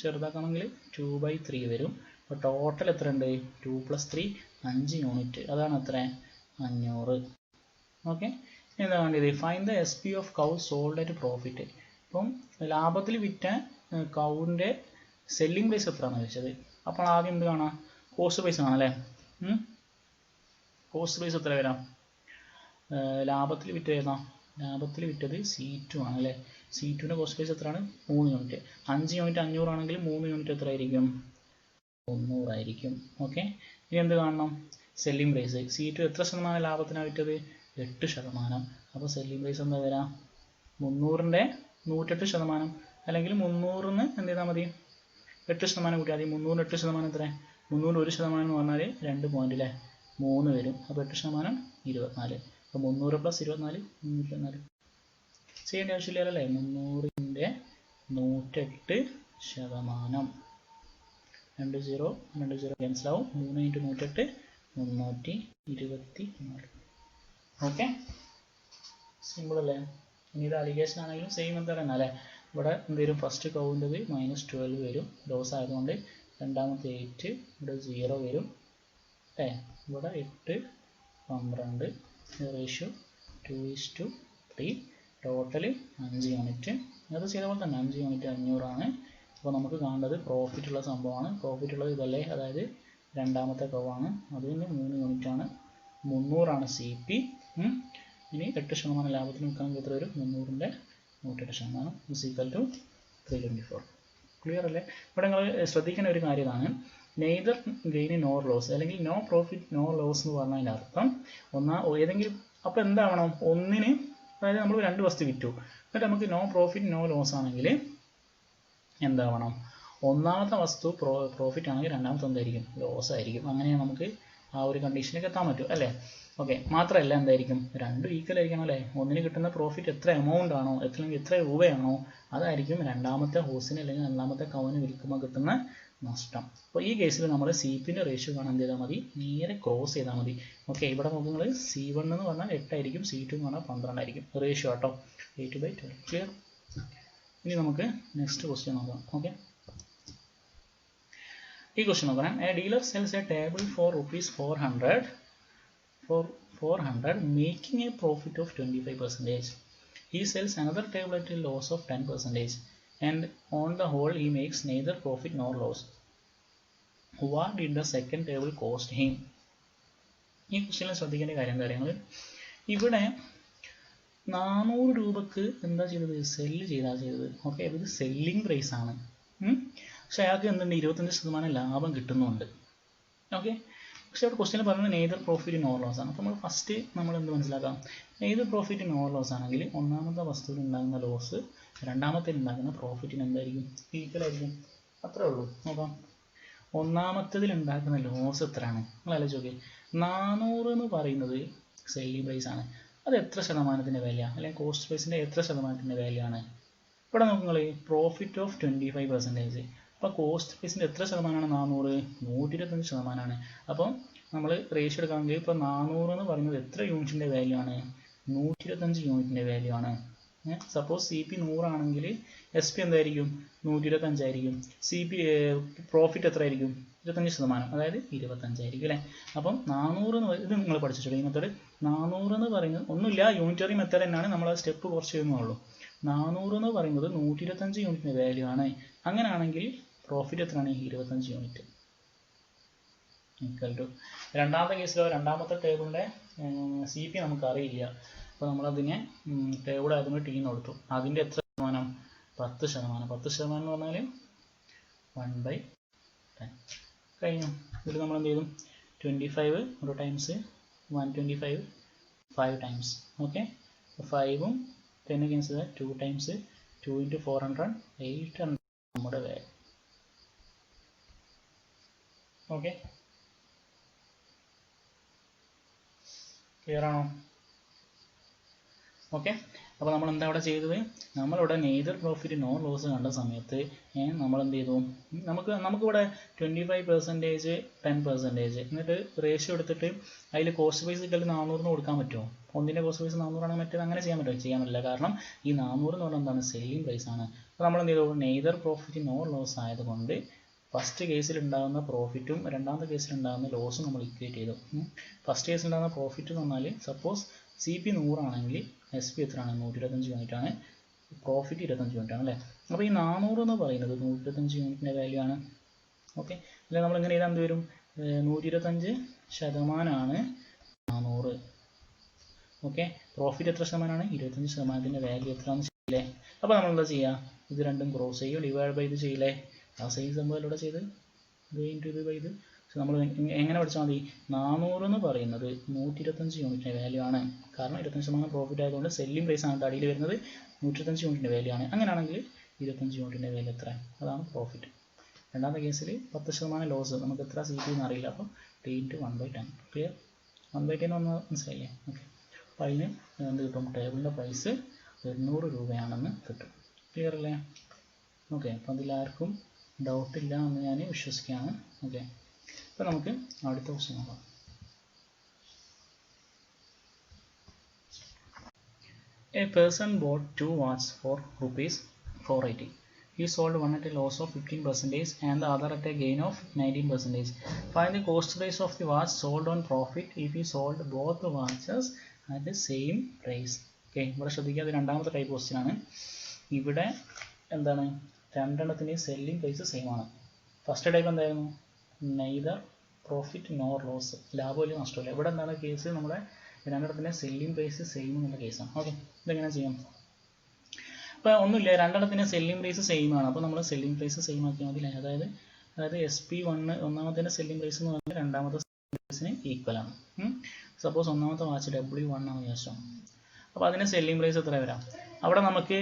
ചെറുതാക്കണമെങ്കിൽ 2/3 വരും. അപ്പോൾ ടോട്ടൽ എത്ര ഉണ്ട്? 2 + 3 5 യൂണിറ്റ്, അതാണ് എത്ര? 500. ഓക്കെ, എന്താ വേണ്ടത്? Find the SP of cow sold at profit. ഇപ്പം ലാഭത്തിൽ വിറ്റ കൗവിൻ്റെ സെല്ലിംഗ് പ്രൈസ് എത്രയാണെന്ന് ചോദിച്ചത്. അപ്പോൾ ആദ്യം എന്ത് കാണാം? കോസ്റ്റ് പ്രൈസ് കാണാം അല്ലേ? കോസ്റ്റ് പ്രൈസ് എത്ര വരാം? ലാഭത്തിൽ വിറ്റത് ഏതാ? ലാഭത്തിൽ വിറ്റത് C2 ആണ് അല്ലേ? C2ൻ്റെ കോസ്റ്റ് പ്രൈസ് എത്രയാണ്? 3 യൂണിറ്റ്. 5 യൂണിറ്റ് 500 ആണെങ്കിൽ 3 യൂണിറ്റ് എത്ര ആയിരിക്കും? 300 ആയിരിക്കും. ഓക്കെ. ഇനി എന്ത് കാണണം? Selling price. C2 എത്ര ശതമാനം ലാഭത്തിനാണ് വിറ്റത്? 8%. അപ്പോൾ സെല്ലിംഗ് പ്രൈസ് എന്താ വരാം? 300ൻ്റെ 108%, അല്ലെങ്കിൽ 300ന്ന് എന്ത് ചെയ്താൽ മതി? 8% കൂട്ടിയാൽ മതി. 300 8% എത്ര? 300 1% എന്ന് പറഞ്ഞാൽ 2 പോയിന്റ് അല്ലേ? 3 വരും. അപ്പോൾ 8% 24. അപ്പോൾ 300 + 24 324. ചെയ്യേണ്ട ആവശ്യമില്ലല്ലോ അല്ലേ? 300ൻ്റെ 108%. 2 0 2 0 ക്യാൻസൽ ആവും. 3 × 108 324. ഓക്കെ, സിമ്പിൾ അല്ലേ? ഇനി ഇത് അലിഗേഷൻ ആണെങ്കിലും സെയിം എന്താ പറയുന്നത് അല്ലേ? ഇവിടെ എന്ത് വരും? ഫസ്റ്റ് കൗണ്ടത് -12 വരും, ലോസ് ആയതുകൊണ്ട്. രണ്ടാമത്തെ 8, ഇവിടെ 0 വരും അല്ലേ? ഇവിടെ 8 12 റേഷ്യോ 2:3. Total 5 unit. അത് ചെയ്ത പോലെ തന്നെ 5 യൂണിറ്റ് 500 ആണ്. അപ്പോൾ നമുക്ക് കാണേണ്ടത് പ്രോഫിറ്റ് ഉള്ള സംഭവമാണ്. പ്രോഫിറ്റ് ഉള്ളത് ഇതല്ലേ? അതായത് രണ്ടാമത്തെ കവാണ്. അതിന് 3 യൂണിറ്റ് ആണ്. 300 ആണ് CP. ഇനി 8% ലാഭത്തിന് വിൽക്കാൻ എത്ര വരും? 300ൻ്റെ 108% = 324. ക്ലിയർ അല്ലേ? ഇവിടെ നിങ്ങൾ ശ്രദ്ധിക്കേണ്ട ഒരു കാര്യം ഇതാണ്. നെയ്തർ ഗെയിൻ നോർ ലോസ്, അല്ലെങ്കിൽ നോ പ്രോഫിറ്റ് നോ ലോസ് എന്ന് പറഞ്ഞതിൻ്റെ അർത്ഥം ഏതെങ്കിലും, അപ്പോൾ എന്താവണം? ഒന്നിന്, അതായത് നമ്മൾ 2 വസ്തു വിറ്റു, എന്നിട്ട് നമുക്ക് നോ പ്രോഫിറ്റ് നോ ലോസ് ആണെങ്കിൽ എന്താവണം? ഒന്നാമത്തെ വസ്തു പ്രോഫിറ്റ് ആണെങ്കിൽ രണ്ടാമത്തെ എന്തായിരിക്കും? ലോസ് ആയിരിക്കും. അങ്ങനെ നമുക്ക് ആ ഒരു കണ്ടീഷനിലേക്ക് എത്താൻ പറ്റും അല്ലേ? ഓക്കെ. മാത്രമല്ല എന്തായിരിക്കും? രണ്ടും ഈക്വൽ ആയിരിക്കണം അല്ലേ? ഒന്നിന് കിട്ടുന്ന പ്രോഫിറ്റ് എത്ര എമൗണ്ട് ആണോ, അല്ലെങ്കിൽ എത്ര രൂപയാണോ, അതായിരിക്കും രണ്ടാമത്തെ ഹോസിന് അല്ലെങ്കിൽ രണ്ടാമത്തെ കവന് വിൽക്കുമ്പോൾ കിട്ടുന്ന നഷ്ടം. അപ്പോൾ ഈ കേസിൽ നമ്മൾ CPൻ്റെ റേഷ്യോ കാണാൻ എന്ത് ചെയ്താൽ മതി? നേരെ ക്രോസ് ചെയ്താൽ മതി. ഓക്കെ. ഇവിടെ നോക്കുക നിങ്ങൾ, C1 എന്ന് പറഞ്ഞാൽ 8 ആയിരിക്കും, C2 എന്ന് പറഞ്ഞാൽ 12 ആയിരിക്കും. റേഷ്യോ കേട്ടോ, 8/12. ക്ലിയർ? ഇനി നമുക്ക് നെക്സ്റ്റ് ക്വസ്റ്റ്യൻ നോക്കാം. ഓക്കെ, ഈ ക്വസ്റ്റ്യൻ നോക്കണം. A dealer sells a table for ₹400 making a profit of 25%. He sells another table at a loss of 10%, and on the whole he makes neither profit nor loss. What did the second table cost him? ഈ ക്വസ്റ്റ്യനിൽ ശ്രദ്ധിക്കേണ്ട കാര്യങ്ങൾ, ഇവിടെ 400 രൂപക്ക് എന്താ ചെയ്തത്? Cell ചെയ്തത്. Okay, ഇത് സെല്ലിംഗ് പ്രൈസ് ആണ്. പക്ഷെ അയാൾക്ക് എന്തുണ്ട്? 25% ലാഭം കിട്ടുന്നുണ്ട്. ഓക്കെ, പക്ഷെ അവിടെ ക്വസ്റ്റ്യൻ പറയുന്നത് നെയ്തർ പ്രോഫിറ്റ് നോർ ലോസ് ആണ്. അപ്പോൾ നമ്മൾ ഫസ്റ്റ് എന്ത് മനസ്സിലാക്കാം? നെയ്തർ പ്രോഫിറ്റ് നോർ ലോസ് ആണെങ്കിൽ ഒന്നാമത്തെ വസ്തുവിൽ ഉണ്ടാകുന്ന ലോസ് രണ്ടാമത്തിൽ ഉണ്ടാകുന്ന പ്രോഫിറ്റിന് എന്തായിരിക്കും? ഈക്വൽ ആയിരിക്കും. അത്രേ ഉള്ളൂ. നോക്കാം, ഒന്നാമത്തേതിൽ ഉണ്ടാക്കുന്ന ലോസ് എത്രയാണ്? നിങ്ങൾ ആലോചിച്ച് നോക്കി. 400 എന്ന് പറയുന്നത് സെല്ലിംഗ് പ്രൈസ് ആണ്. അത് എത്ര ശതമാനത്തിൻ്റെ വാല്യൂ, അല്ലെങ്കിൽ കോസ്റ്റ് പ്രൈസിൻ്റെ എത്ര ശതമാനത്തിൻ്റെ വാല്യൂ ആണ്? ഇവിടെ നോക്കുക, പ്രോഫിറ്റ് ഓഫ് 25%. അപ്പോൾ കോസ്റ്റ് പ്രൈസിൻ്റെ എത്ര ശതമാനമാണ്? 400 125%. അപ്പോൾ നമ്മൾ റേഷ്യോ എടുക്കുകയാണെങ്കിൽ ഇപ്പോൾ 400 എന്ന് പറയുന്നത് എത്ര യൂണിറ്റിൻ്റെ വാല്യൂ ആണ്? 125 യൂണിറ്റിൻ്റെ വാല്യൂ ആണ്. സപ്പോസ് CP 100 ആണെങ്കിൽ SP എന്തായിരിക്കും? 125 ആയിരിക്കും. CP പ്രോഫിറ്റ് എത്ര ആയിരിക്കും? 25%, അതായത് 25 ആയിരിക്കും അല്ലേ? അപ്പം 400 എന്ന് ഇത് നിങ്ങൾ പഠിച്ചിട്ടുള്ളൂ. ഈ മെത്തേഡ് 400 എന്ന് പറയുന്നത് ഒന്നുമില്ല, യൂണിറ്ററി മെത്തേഡ് തന്നെയാണ്. നമ്മൾ ആ സ്റ്റെപ്പ് കുറച്ച് ചെയ്യുന്നുള്ളൂ. 400 എന്ന് പറയുന്നത് 125 യൂണിറ്റിൻ്റെ വാല്യൂ ആണ്. അങ്ങനെയാണെങ്കിൽ പ്രോഫിറ്റ് എത്രയാണ്? 25 യൂണിറ്റ്. ഈക്വൽ ടു രണ്ടാമത്തെ കേസിലോ, രണ്ടാമത്തെ ടേബിളിൻ്റെ CP നമുക്ക് അറിയില്ല. അപ്പോൾ നമ്മളതിനെ ടേബിൾ ആയതുകൊണ്ട് T എന്ന് കൊടുത്തു. അതിൻ്റെ എത്ര ശതമാനം? 10%. 10% എന്ന് പറഞ്ഞാൽ 1/10 കഴിഞ്ഞു. ഇതിൽ നമ്മൾ എന്ത് ചെയ്തു? 25 ഒരു ടൈംസ് 125 5 ടൈംസ്. ഓക്കെ, 5ഉം 10 ക്യാൻസൽ 2 ടൈംസ് 2 × 400 800 നമ്മുടെ വാല്യൂ. ഓക്കെ, ക്ലിയർ ആണോ? ഓക്കെ, അപ്പോൾ നമ്മൾ എന്താ ഇവിടെ ചെയ്തത്? നമ്മളിവിടെ നെയ്തർ പ്രോഫിറ്റ് നോർ ലോസ് കണ്ട സമയത്ത് നമ്മൾ എന്ത് ചെയ്തു? നമുക്കിവിടെ 25% 10%, എന്നിട്ട് റേഷ്യോ എടുത്തിട്ട് അതിൽ കോസ്റ്റ് പ്രൈസ് ഇട്ടാൽ 400 കൊടുക്കാൻ പറ്റുമോ? ഒന്നിൻ്റെ കോസ്റ്റ് പ്രൈസ് 400 ആണെങ്കിൽ മറ്റേത് അങ്ങനെ ചെയ്യാൻ പറ്റുമോ? ചെയ്യാൻ പറ്റില്ല. കാരണം ഈ 400 എന്ന് പറഞ്ഞാൽ എന്താണ്? സെല്ലിംഗ് പ്രൈസ് ആണ്. അപ്പോൾ നമ്മൾ എന്ത് ചെയ്തു? നെയ്തർ പ്രോഫിറ്റ് നോർ ലോസ് ആയതുകൊണ്ട് ഫസ്റ്റ് കേസിൽ ഉണ്ടാകുന്ന പ്രോഫിറ്റും രണ്ടാമത്തെ കേസിൽ ഉണ്ടാകുന്ന ലോസും നമ്മൾ ഇക്വേറ്റ് ചെയ്തു. ഫസ്റ്റ് കേസിൽ ഉണ്ടാകുന്ന പ്രോഫിറ്റ് എന്ന് പറഞ്ഞാൽ സപ്പോസ് CP 100 ആണെങ്കിൽ SP എത്രയാണ്? 125 യൂണിറ്റ് ആണ്. പ്രോഫിറ്റ് 25 യൂണിറ്റ് ആണ് അല്ലേ? അപ്പോൾ ഈ 400 എന്ന് പറയുന്നത് 125 യൂണിറ്റിൻ്റെ വാല്യൂ ആണ്. ഓക്കെ, അല്ലെങ്കിൽ നമ്മൾ ഇങ്ങനെ ചെയ്താൽ എന്ത് വരും? 125% 400. ഓക്കെ, പ്രോഫിറ്റ് എത്ര ശതമാനമാണ്? 25%. വാല്യൂ എത്രയാണെന്ന് ചെയ്യില്ലേ? അപ്പോൾ നമ്മൾ എന്താ ചെയ്യുക? ഇത് രണ്ടും ക്രോസ് ചെയ്യും, ഡിവൈഡ് ബൈ ഇത് ചെയ്യില്ലേ? ആ സെയിം സംഭവം ഇവിടെ ചെയ്ത് ഇത് ഇൻറ്റു ഇത് ബൈ ഇത്. നമ്മൾ എങ്ങനെ പഠിച്ചാൽ മതി? 400 എന്ന് പറയുന്നത് 125 യൂണിറ്റിൻ്റെ വാല്യൂ ആണ്. കാരണം 25% പ്രോഫിറ്റ് ആയതുകൊണ്ട് സെല്ലിംഗ് പ്രൈസ് ആണ് അടിയിൽ വരുന്നത്, 125 യൂണിറ്റിൻ്റെ വാല്യൂ ആണ്. അങ്ങനെയാണെങ്കിൽ 25 യൂണിറ്റിൻ്റെ വാല്യൂ എത്ര? അതാണ് പ്രോഫിറ്റ്. രണ്ടാമത്തെ കേസിൽ 10% ലോസ്, നമുക്ക് എത്ര CP എന്ന് അറിയില്ല, അപ്പോൾ T × 1/10. ക്ലിയർ? 1/10 ഒന്ന് മനസ്സിലായില്ലേ? ഓക്കെ, അപ്പോൾ അതിന് എന്ത് കിട്ടും? ടേബിളിൻ്റെ പ്രൈസ് 800 രൂപയാണെന്ന് കിട്ടും. ക്ലിയർ അല്ലേ? ഓക്കെ, അപ്പോൾ അതിലാർക്കും ഡൗട്ടില്ല എന്ന് ഞാൻ വിശ്വസിക്കുകയാണ്. ഓക്കെ, അപ്പോൾ നമുക്ക് അടുത്ത ക്വസ്റ്റ്യൻ നോക്കാം. A person bought 2 watches for ₹480. He sold one at a loss of 15% and the other at a gain of 19%. Find the cost price of the watch sold on profit if he sold both the watches at the same price. Okay, ഇവിടെ ശ്രദ്ധിക്കുക, അത് രണ്ടാമത്തെ type question ആണ്. ഇവിടെ എന്താണ്? രണ്ടെണ്ണത്തിൻ്റെയും selling price same ആണ്. First type എന്തായിരുന്നു? നെയ്തർ പ്രോഫിറ്റ് നോർ ലോസ്, ലാഭമില്ല നഷ്ടമില്ല. ഇവിടെ എന്താണ് കേസ്? നമ്മുടെ രണ്ടെണ്ണത്തിൻ്റെ സെല്ലിംഗ് പ്രൈസ് സെയിം എന്നുള്ള കേസാണ്. ഓക്കെ, ഇതെങ്ങനെ ചെയ്യാം? അപ്പോൾ ഒന്നുമില്ല, രണ്ടെണ്ണത്തിൻ്റെ സെല്ലിംഗ് പ്രൈസ് സെയിം ആണ്. അപ്പോൾ നമ്മൾ സെല്ലിംഗ് പ്രൈസ് സെയിം ആക്കിയാൽ മതി. അതായത് SP1 ഒന്നാമത്തെ സെല്ലിംഗ് പ്രൈസ് എന്ന് പറഞ്ഞാൽ രണ്ടാമത്തെ സെല്ലിംഗ് പ്രൈസിന് ഈക്വൽ ആണ്. സപ്പോസ് ഒന്നാമത്തെ വാച്ച് W1 ആണ് വിചാരിച്ചോ. അപ്പോൾ അതിന് സെല്ലിംഗ് പ്രൈസ് എത്ര വരാം? അവിടെ നമുക്ക്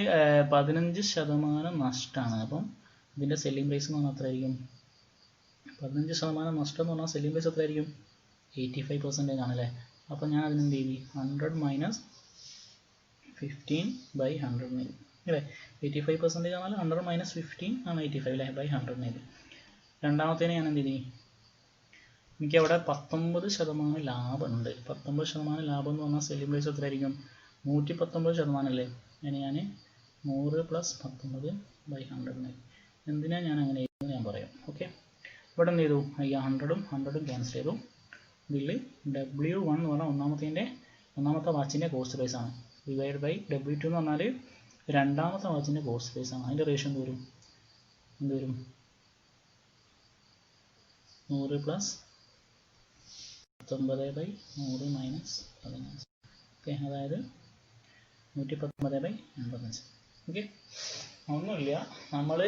15% നഷ്ടമാണ്. അപ്പം ഇതിൻ്റെ സെല്ലിംഗ് പ്രൈസ് എന്ന് പറഞ്ഞാൽ എത്രയായിരിക്കും? 15% നഷ്ടം എന്ന് പറഞ്ഞാൽ സെല്ലിംഗ് പ്രൈസ് എത്രയായിരിക്കും? 85% ആണല്ലേ. അപ്പോൾ ഞാൻ അതിനെന്ത് ചെയ്തു? 100 മൈനസ് 15/100 എന്ന് എഴുതി അല്ലേ. 85% ആണെങ്കിൽ 100 മൈനസ് 15 ആണ് 85 അല്ലേ, /100 എന്ന് എഴുതി. രണ്ടാമത്തേന് ഞാൻ എന്ത് ചെയ്തു? എനിക്ക് അവിടെ 19% ലാഭമുണ്ട്. 19% ലാഭം എന്ന് പറഞ്ഞാൽ സെല്ലിംഗ് പ്രൈസ് എത്രയായിരിക്കും? 119% അല്ലേ. അതിന് ഞാൻ 100 + 19/100 എന്ന് എഴുതി. എന്തിനാണ് ഞാൻ അങ്ങനെ എഴുതുന്നത് ഞാൻ പറയാം. ഓക്കെ, ഇവിടെ എന്ത് ചെയ്തു? ഈ 100ഉം 100ഉം ക്യാൻസൽ ചെയ്തു. ഇതിൽ W1 എന്ന് പറഞ്ഞാൽ ഒന്നാമത്തെ വാച്ചിൻ്റെ കോസ്റ്റ് പ്രൈസ് ആണ്, ഡിവൈഡ് ബൈ W2 എന്ന് പറഞ്ഞാൽ രണ്ടാമത്തെ വാച്ചിൻ്റെ കോസ്റ്റ് പ്രൈസ് ആണ്. അതിൻ്റെ റേഷ്യോ എന്ത് വരും? 100 + 19/100 മൈനസ് 15. ഓക്കെ, അതായത് 119/85. ഓക്കെ, ഒന്നുമില്ല, നമ്മൾ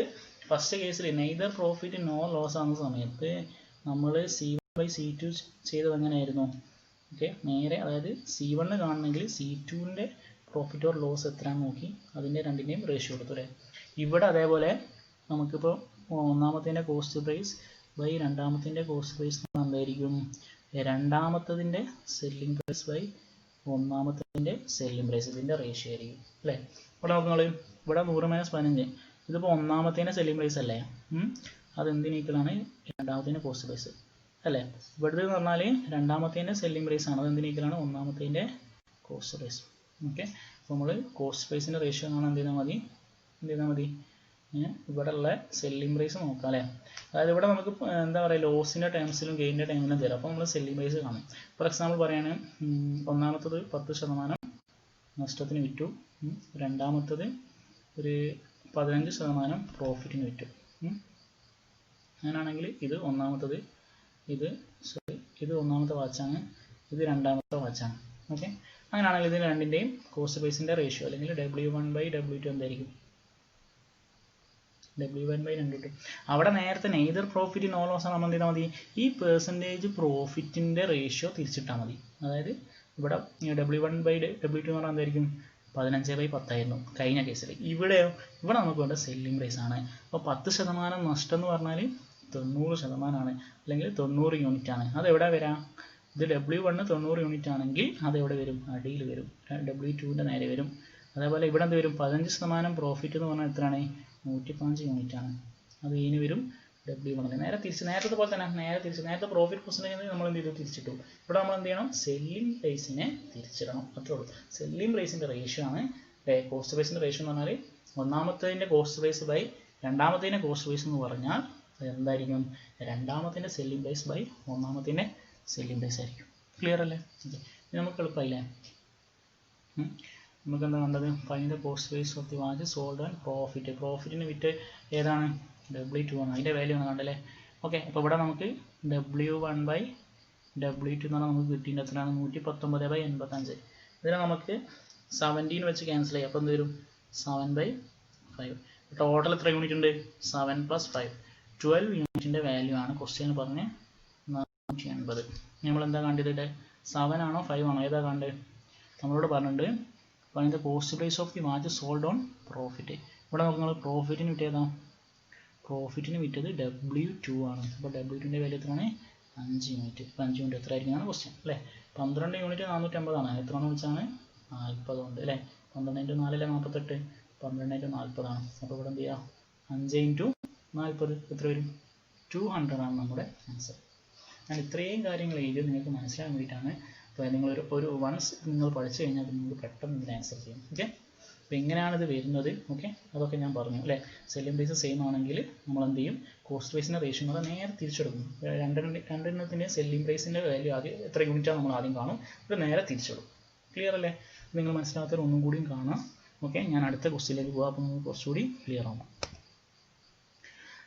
ഫസ്റ്റ് കേസിൽ നെയ്തർ പ്രോഫിറ്റ് നോ ലോസ് ആകുന്ന സമയത്ത് നമ്മൾ C1/C2 ചെയ്തത് എങ്ങനെയായിരുന്നു? ഓക്കെ, നേരെ അതായത് C1 കാണണമെങ്കിൽ C2ൻ്റെ പ്രോഫിറ്റ് ഓർ ലോസ് എത്രയാണെന്ന് നോക്കി അതിൻ്റെ രണ്ടിൻ്റെയും റേഷ്യോ കൊടുത്തു അല്ലേ. ഇവിടെ അതേപോലെ നമുക്കിപ്പോൾ ഒന്നാമത്തേൻ്റെ കോസ്റ്റ് പ്രൈസ് ബൈ രണ്ടാമത്തേൻ്റെ കോസ്റ്റ് പ്രൈസ് എന്തായിരിക്കും? രണ്ടാമത്തതിൻ്റെ സെല്ലിംഗ് പ്രൈസ് ബൈ ഒന്നാമത്തതിൻ്റെ സെല്ലിംഗ് പ്രൈസ്, ഇതിൻ്റെ റേഷ്യോ ആയിരിക്കും അല്ലേ. ഇവിടെ നോക്കുക, ഇവിടെ 100 - 15, ഇതിപ്പോൾ ഒന്നാമത്തേൻ്റെ സെല്ലിംഗ് പ്രൈസ് അല്ലേ. അതെന്തിന് ഈക്വലാണ്? രണ്ടാമത്തേൻ്റെ കോസ്റ്റ് പ്രൈസ് അല്ലേ. ഇവിടുത്തെ എന്ന് പറഞ്ഞാൽ രണ്ടാമത്തേൻ്റെ സെല്ലിംഗ് പ്രൈസ് ആണ്, അതെന്തിന് ഈക്വലാണ്? ഒന്നാമത്തേൻ്റെ കോസ്റ്റ് പ്രൈസ്. ഓക്കെ, അപ്പോൾ നമ്മൾ കോസ്റ്റ് പ്രൈസിൻ്റെ റേഷ്യോ കാണാൻ എന്ത് ചെയ്താൽ മതി? ഇവിടെ ഉള്ള സെല്ലിംഗ് പ്രൈസ് നോക്കാം അല്ലേ. അതായത് ഇവിടെ നമുക്ക് എന്താ പറയുക, ലോസിൻ്റെ ടേംസിലും ഗെയിനിൻ്റെ ടേമിലും തരാം. അപ്പോൾ നമ്മൾ സെല്ലിംഗ് പ്രൈസ് കാണും. ഫോർ എക്സാമ്പിൾ പറയുകയാണെങ്കിൽ ഒന്നാമത്തത് 10% നഷ്ടത്തിന് വിറ്റു, രണ്ടാമത്തത് ഒരു 15% പ്രോഫിറ്റിന് വിറ്റു. അങ്ങനെയാണെങ്കിൽ ഇത് ഒന്നാമത്തെ വാച്ചാണ്, ഇത് രണ്ടാമത്തെ വാച്ചാണ്. ഓക്കെ, അങ്ങനെയാണെങ്കിൽ ഇതിന് രണ്ടിൻ്റെയും കോസ്റ്റ് പ്രൈസിൻ്റെ റേഷ്യോ അല്ലെങ്കിൽ W1/W2 എന്തായിരിക്കും? W1/W2. അവിടെ നേരത്തെ നെയ്തർ പ്രോഫിറ്റ് നോ ലോസ് ആണ്. നമ്മൾ എന്ത് ചെയ്താൽ മതി? ഈ പെർസെൻറ്റേജ് പ്രോഫിറ്റിൻ്റെ റേഷ്യോ തിരിച്ചിട്ടാൽ മതി. അതായത് ഇവിടെ W1/W2 എന്ന് പറഞ്ഞാൽ എന്തായിരിക്കും? 15/10 ആയിരുന്നു കഴിഞ്ഞ കേസിൽ. ഇവിടെ നമുക്ക് വേണ്ട സെല്ലിംഗ് പ്രൈസ് ആണ്. അപ്പോൾ 10% നഷ്ടം എന്ന് പറഞ്ഞാൽ 90% ആണ്, അല്ലെങ്കിൽ 90 യൂണിറ്റ് ആണ്. അതെവിടെ വരാം? ഇത് W1 90 യൂണിറ്റ് ആണെങ്കിൽ അതെവിടെ വരും? അടിയിൽ വരും, W2ൻ്റെ നേരെ വരും. അതേപോലെ ഇവിടെ എന്ത് വരും? 15% പ്രോഫിറ്റ് എന്ന് പറഞ്ഞാൽ എത്രയാണ്? 115 യൂണിറ്റ് ആണ്. അത് ഇതിന് വരും W1. നേരത്തെ പോലെ തന്നെ നേരത്തെ പ്രോഫിറ്റ് പെർസെൻറ്റേജ് നമ്മൾ എന്ത് ചെയ്തു? തിരിച്ചിട്ടു. ഇവിടെ നമ്മൾ എന്ത് ചെയ്യണം? സെല്ലിംഗ് പ്രൈസിനെ തിരിച്ചിടണം, അത്രേ ഉള്ളൂ. സെല്ലിംഗ് പ്രൈസിൻ്റെ റേഷ്യോ ആണ് കോസ്റ്റ് പ്രൈസിൻ്റെ റേഷ്യോ എന്ന് പറഞ്ഞാൽ ഒന്നാമത്തതിൻ്റെ കോസ്റ്റ് പ്രൈസ് ബൈ രണ്ടാമത്തതിൻ്റെ കോസ്റ്റ് പ്രൈസ് എന്ന് പറഞ്ഞാൽ എന്തായിരിക്കും? രണ്ടാമത്തിൻ്റെ സെല്ലിംഗ് പ്രൈസ് ബൈ ഒന്നാമത്തിൻ്റെ സെല്ലിംഗ് പ്രൈസ് ആയിരിക്കും. ക്ലിയർ അല്ലേ? ഇത് നമുക്ക് എളുപ്പമായില്ലേ? നമുക്ക് എന്താ കണ്ടത്? Find the cost price of the watch sold and profit. പ്രോഫിറ്റിന് വിറ്റ് ഏതാണ്? W2 ആണ്, അതിൻ്റെ വാല്യൂ ആണ് കണ്ടല്ലേ. ഓക്കെ, അപ്പോൾ ഇവിടെ നമുക്ക് W1/W2 എന്ന് പറഞ്ഞാൽ നമുക്ക് കിട്ടിയിട്ട് എത്രയാണ് 119/85. ഇതിനെ നമുക്ക് 17 വെച്ച് ക്യാൻസൽ ചെയ്യാം. അപ്പോൾ എന്ത് വരും 7/5. ടോട്ടൽ എത്ര യൂണിറ്റ് ഉണ്ട് 7 + 5 12 യൂണിറ്റിൻ്റെ വാല്യൂ ആണ് ക്വസ്റ്റ്യൻ പറഞ്ഞ് 480. നമ്മൾ എന്താ കണ്ടത്? 7 ആണോ 5 ആണോ ഏതാ കണ്ടത്? നമ്മളോട് പറഞ്ഞിട്ടുണ്ട് find the cost price of the watch sold on profit. ഇവിടെ നമ്മൾ പ്രോഫിറ്റിന് വിറ്റേതാ? പ്രോഫിറ്റിന് വിറ്റത് W2 ആണ്. അപ്പോൾ W2ൻ്റെ വാല്യൂ എത്രയാണ് 5 യൂണിറ്റ്. അപ്പോൾ 5 യൂണിറ്റ് എത്ര ആയിരിക്കും എന്നാണ് ക്വസ്റ്റ്യൻ അല്ലേ. 12 യൂണിറ്റ് 450 ആണ്. എത്രയാണെന്ന് വെച്ചാണ് 40 ഉണ്ട് അല്ലേ. 12 × 4 അല്ലേ 48. 12 × 40 ആണ്. അപ്പോൾ ഇവിടെ എന്ത് ചെയ്യുക 5 × 40 എത്ര വരും 200 ആണ് നമ്മുടെ ആൻസർ. ഞാൻ ഇത്രയും കാര്യങ്ങൾ എഴുതിയത് നിങ്ങൾക്ക് മനസ്സിലാക്കാൻ വേണ്ടിയിട്ടാണ്. അപ്പോൾ നിങ്ങൾ ഒരു വൺസ് നിങ്ങൾ പഠിച്ചു കഴിഞ്ഞാൽ നിങ്ങൾക്ക് പെട്ടെന്ന് ഇതിന് ആൻസർ ചെയ്യും. ഓക്കെ, അപ്പോൾ എങ്ങനെയാണ് ഇത് വരുന്നത് ഓക്കെ അതൊക്കെ ഞാൻ പറഞ്ഞു അല്ലേ. സെല്ലിംഗ് പ്രൈസ് സെയിം ആണെങ്കിൽ നമ്മൾ എന്ത് ചെയ്യും കോസ്റ്റ് പ്രൈസിൻ്റെ റേഷ്യോ എന്ന് പറഞ്ഞാൽ നേരെ തിരിച്ചെടുക്കും. രണ്ടെണ്ണത്തിൻ്റെ സെല്ലിംഗ് പ്രൈസിൻ്റെ വാല്യൂ ആദ്യം എത്ര യൂണിറ്റാണ് നമ്മൾ ആദ്യം കാണും, ഇത് നേരെ തിരിച്ചെടുക്കും. ക്ലിയർ അല്ലേ? നിങ്ങൾ മനസ്സിലാകാത്തവർ ഒന്നും കൂടിയും കാണാം. ഓക്കെ, ഞാൻ അടുത്ത ക്വസ്റ്റ്യനിലേക്ക് പോകാം. അപ്പോൾ നിങ്ങൾക്ക് കുറച്ചുകൂടി ക്ലിയർ ആവും.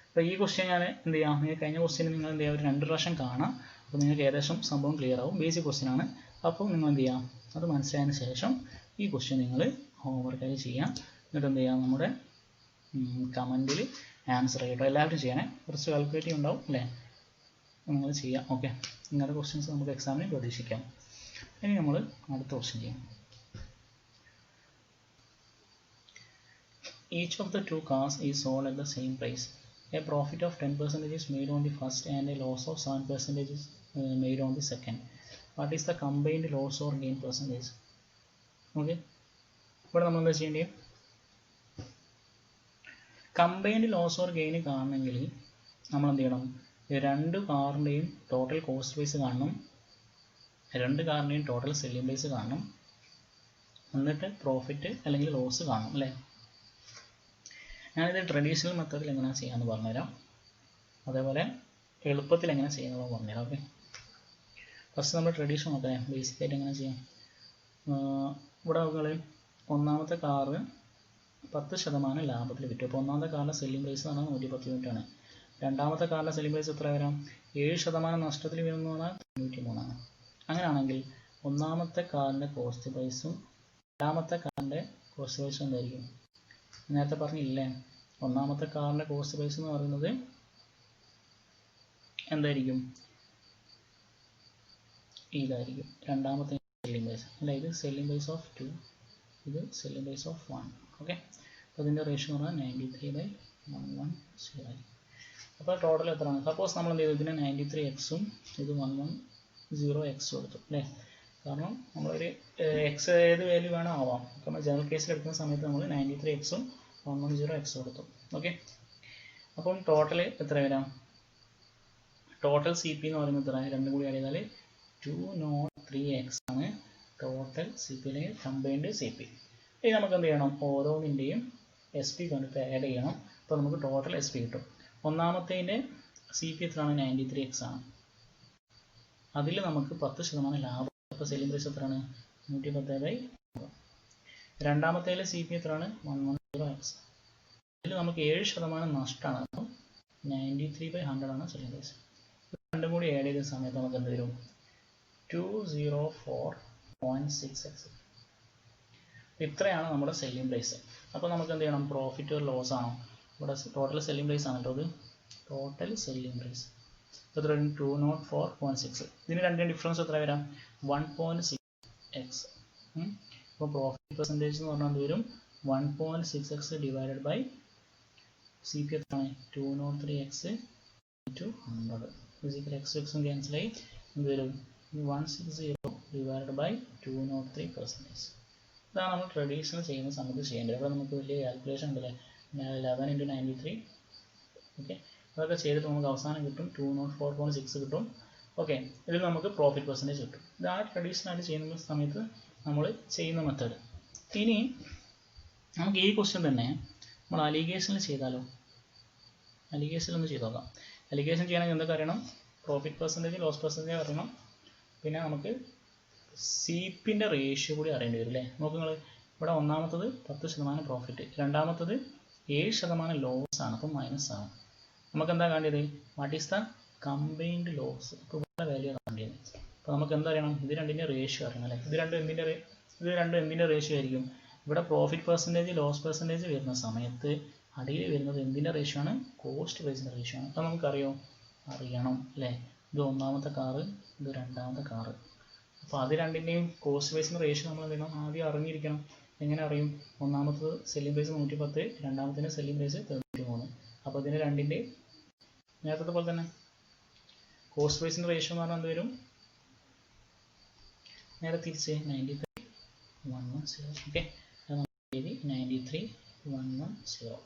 അപ്പോൾ ഈ ക്വസ്റ്റ്യൻ ഞാൻ എന്ത് ചെയ്യാം, നിങ്ങൾ കഴിഞ്ഞ ക്വസ്റ്റ്യൻ നിങ്ങൾ എന്ത് ചെയ്യുക ഒരു 2 പ്രാവശ്യം കാണാം. അപ്പോൾ നിങ്ങൾക്ക് ഏകദേശം സംഭവം ക്ലിയർ ആവും. ബേസിക് ക്വസ്റ്റ്യൻ ആണ്. അപ്പോൾ നിങ്ങൾ എന്ത് ചെയ്യാം അത് മനസ്സിലായതിന് ശേഷം ഈ ക്വസ്റ്റ്യൻ നിങ്ങൾ ഹോംവർക്കായി ചെയ്യാം. എന്നിട്ട് എന്ത് ചെയ്യാം നമ്മുടെ കമൻറ്റിൽ ആൻസർ ചെയ്യട്ടോ. എല്ലാവരും ചെയ്യണേ. കുറച്ച് കാൽക്കുലേറ്റീവ് ഉണ്ടാവും അല്ലേ, നിങ്ങൾ ചെയ്യാം. ഓക്കെ, ഇങ്ങനത്തെ ക്വസ്റ്റ്യൻസ് നമുക്ക് എക്സാമിന് പ്രതീക്ഷിക്കാം. ഇനി നമ്മൾ അടുത്ത ക്വസ്റ്റ്യൻ ചെയ്യാം. Each of the 2 cars is sold at the same price. A profit of 10% is made on the first and a loss of 7% is made on the second. What is the combined loss or gain percentage? Okay, ഇവിടെ നമ്മൾ എന്താ ചെയ്യേണ്ടത്? Combined loss or gain കാണണമെങ്കിൽ നമ്മൾ എന്ത് ചെയ്യണം, 2 കാറിൻ്റെയും total cost price കാണണം, 2 കാറിൻ്റെയും total selling price കാണണം, എന്നിട്ട് പ്രോഫിറ്റ് അല്ലെങ്കിൽ ലോസ് കാണണം അല്ലേ. ഞാനിത് ട്രഡീഷണൽ മെത്തേഡിൽ എങ്ങനെ ചെയ്യാമെന്ന് പറഞ്ഞുതരാം, അതേപോലെ എളുപ്പത്തിൽ എങ്ങനെ ചെയ്യുന്നത് പറഞ്ഞുതരാം. ഓക്കെ, ഫസ്റ്റ് നമ്മൾ ട്രഡീഷണൽ നോക്കാം. ബേസിക്കായിട്ട് എങ്ങനെ ചെയ്യാം. ഇവിടെ നിങ്ങൾ ഒന്നാമത്തെ കാറ് 10% ലാഭത്തിൽ വിറ്റു. അപ്പോൾ ഒന്നാമത്തെ കാറിൻ്റെ സെല്ലിംഗ് പ്രൈസ് എന്ന് പറഞ്ഞാൽ 110 യൂണിറ്റ് ആണ്. രണ്ടാമത്തെ കാറിൻ്റെ സെല്ലിംഗ് പ്രൈസ് എത്ര വരാം 7% നഷ്ടത്തിൽ വരുന്നു പറഞ്ഞാൽ 93 ആണ്. അങ്ങനെയാണെങ്കിൽ ഒന്നാമത്തെ കാറിൻ്റെ കോസ്റ്റ് പ്രൈസും രണ്ടാമത്തെ കാറിൻ്റെ കോസ്റ്റ് പ്രൈസും എന്തായിരിക്കും? നേരത്തെ പറഞ്ഞില്ലേ, ഒന്നാമത്തെ കാറിൻ്റെ കോസ്റ്റ് പ്രൈസ് എന്ന് പറയുന്നത് എന്തായിരിക്കും, ഇതായിരിക്കും. രണ്ടാമത്തെ സെല്ലിംഗ് പ്രൈസ് അല്ല, ഇത് സെല്ലിംഗ് പ്രൈസ് ഓഫ് 2, ഇത് സെല്ലിംഗ് പ്രൈസ് ഓഫ് 1. ഓക്കെ, അപ്പോൾ ഇതിൻ്റെ റേഷ്യോ എന്ന് പറഞ്ഞാൽ 93/110. അപ്പോൾ ടോട്ടൽ എത്രയാണ്? സപ്പോസ് നമ്മൾ എന്ത് ചെയ്തു, ഇതിന് 93x-ഉം ഇത് 110x കൊടുത്തു അല്ലേ. കാരണം നമ്മളൊരു എക്സ് ഏത് വാല്യൂ വേണം ആവാം. നമ്മൾ ജനറൽ കേസിൽ എടുക്കുന്ന സമയത്ത് നമ്മൾ 93x-ഉം 110x കൊടുത്തു. ഓക്കെ, അപ്പം ടോട്ടൽ എത്ര വരാം? ടോട്ടൽ സി പി എന്ന് പറയുന്നത് എത്ര? രണ്ടും കൂടി ആഡ് ചെയ്താൽ 203x ആണ് ടോട്ടൽ സി പി അല്ലെങ്കിൽ കമ്പൈൻഡ് സി പി. ഇനി നമുക്ക് എന്ത് ചെയ്യണം, ഓരോന്നിൻ്റെയും എസ് പി കണ്ടിട്ട് ആഡ് ചെയ്യണം. അപ്പോൾ നമുക്ക് ടോട്ടൽ എസ് പി കിട്ടും. ഒന്നാമത്തേൻ്റെ സി പി എത്രയാണ്? 93x ആണ്. അതിൽ നമുക്ക് 10% ലാഭം. അപ്പോൾ സെല്ലിംഗ് പ്രൈസ് എത്രയാണ്? 110/100. രണ്ടാമത്തേൽ സി പി എത്രയാണ്? 110x. അതിൽ നമുക്ക് 7% നഷ്ടമാണ്. അപ്പം 93/100 ആണ് സെല്ലിംഗ് പ്രൈസ്. രണ്ടും കൂടി ആഡ് ചെയ്ത സമയത്ത് നമുക്ക് എന്ത് വരും? 204.6x. ഇത്രയാണ് നമ്മുടെ സെല്ലിംഗ് പ്രൈസ്. അപ്പോൾ നമുക്ക് എന്ത് ചെയ്യണം, പ്രോഫിറ്റ് ഒരു ലോസ് ആണോ? ഇവിടെ ടോട്ടൽ സെല്ലിംഗ് പ്രൈസ് ആണ് കേട്ടോ, അത് ടോട്ടൽ സെല്ലിംഗ് പ്രൈസ് എത്ര? 204.6. ഇതിന് രണ്ടിനും ഡിഫറൻസ് എത്ര വരാം? 1.6x. അപ്പോൾ പ്രോഫിറ്റ് പെർസെൻറ്റേജ് എന്ന് പറഞ്ഞാൽ എന്ത് വരും? 1.6x divided by C P എത്രയാണ്? 203x × 100. ഫിസിക്കൽ എക്സും ക്യാൻസലായി എന്ത് വരും? 160 ഡിവൈഡഡ് ബൈ 203%. ഇതാണ് നമ്മൾ ട്രഡീഷണൽ ചെയ്യുന്ന സമയത്ത് ചെയ്യേണ്ടത്. ഇവിടെ നമുക്ക് വലിയ കാൽക്കുലേഷൻ ഉണ്ടല്ലേ, 11 × 93. ഓക്കെ, അതൊക്കെ ചെയ്തിട്ട് നമുക്ക് അവസാനം കിട്ടും 204.6 കിട്ടും. ഓക്കെ, ഇതിൽ നമുക്ക് പ്രോഫിറ്റ് പെർസെൻറ്റേജ് കിട്ടും. ഇതാണ് ട്രഡീഷണൽ ആയിട്ട് ചെയ്യുന്ന സമയത്ത് നമ്മൾ ചെയ്യുന്ന മെത്തേഡ്. ഇനി നമുക്ക് ഈ ക്വസ്റ്റ്യൻ തന്നെ നമ്മൾ അലിഗേഷനിൽ ചെയ്താലോ? അലിഗേഷനിൽ ഒന്ന് ചെയ്ത് നോക്കാം. അലിഗേഷൻ ചെയ്യണമെങ്കിൽ എന്തൊക്കെ അറിയണം? പ്രോഫിറ്റ് പെർസെൻറ്റേജ്, ലോസ് പെർസെൻറ്റേജ് അറിയണം. പിന്നെ നമുക്ക് സി പിൻ്റെ റേഷ്യോ കൂടി അറിയേണ്ടി വരും അല്ലേ. നോക്ക് നിങ്ങൾ, ഇവിടെ ഒന്നാമത്തത് 10% പ്രോഫിറ്റ്, രണ്ടാമത്തത് 7% ലോസ് ആണ്, അപ്പം മൈനസ് ആണ്. നമുക്ക് എന്താ കാണേണ്ടത്? What is the combined loss? ഇപ്പോൾ ഇവിടെ വാല്യൂ കാണേണ്ടത്. അപ്പോൾ നമുക്ക് എന്താ അറിയണം? ഇത് രണ്ടിൻ്റെ റേഷ്യോ അറിയണം അല്ലേ? ഇത് രണ്ടും എന്തിൻ്റെ റേഷ്യോ ആയിരിക്കും? ഇവിടെ പ്രോഫിറ്റ് പെർസെൻറ്റേജ് ലോസ് പെർസെൻറ്റേജ് വരുന്ന സമയത്ത് അടിയിൽ വരുന്നത് എന്തിൻ്റെ റേഷ്യോ ആണ്? കോസ്റ്റ് പ്രൈസിൻ്റെ റേഷ്യോ ആണ്. അപ്പോൾ നമുക്കറിയാം, അറിയണം അല്ലേ? ഇത് ഒന്നാമത്തെ കാറ്, ഇത് രണ്ടാമത്തെ കാറ്. അപ്പോൾ അത് രണ്ടിൻ്റെയും കോസ്റ്റ് പ്രൈസിൻ്റെ റേഷ്യോ നമ്മൾ എന്ത് ചെയ്യണം? ആദ്യം അറിഞ്ഞിരിക്കണം. എങ്ങനെ അറിയും? ഒന്നാമത്തത് സെല്ലിംഗ് പ്രൈസ് 110, രണ്ടാമത്തിൻ്റെ സെല്ലിംഗ് പ്രൈസ് 93. അപ്പോൾ ഇതിന് രണ്ടിൻ്റെയും നേരത്തെ പോലെ തന്നെ കോസ്റ്റ് പ്രൈസിൻ്റെ റേഷ്യോ എന്ന് പറഞ്ഞാൽ എന്ത് വരും? നേരെ തിരിച്ച് 93:110. ഓക്കെ, അത് നമ്മൾ എഴുതി 93:110.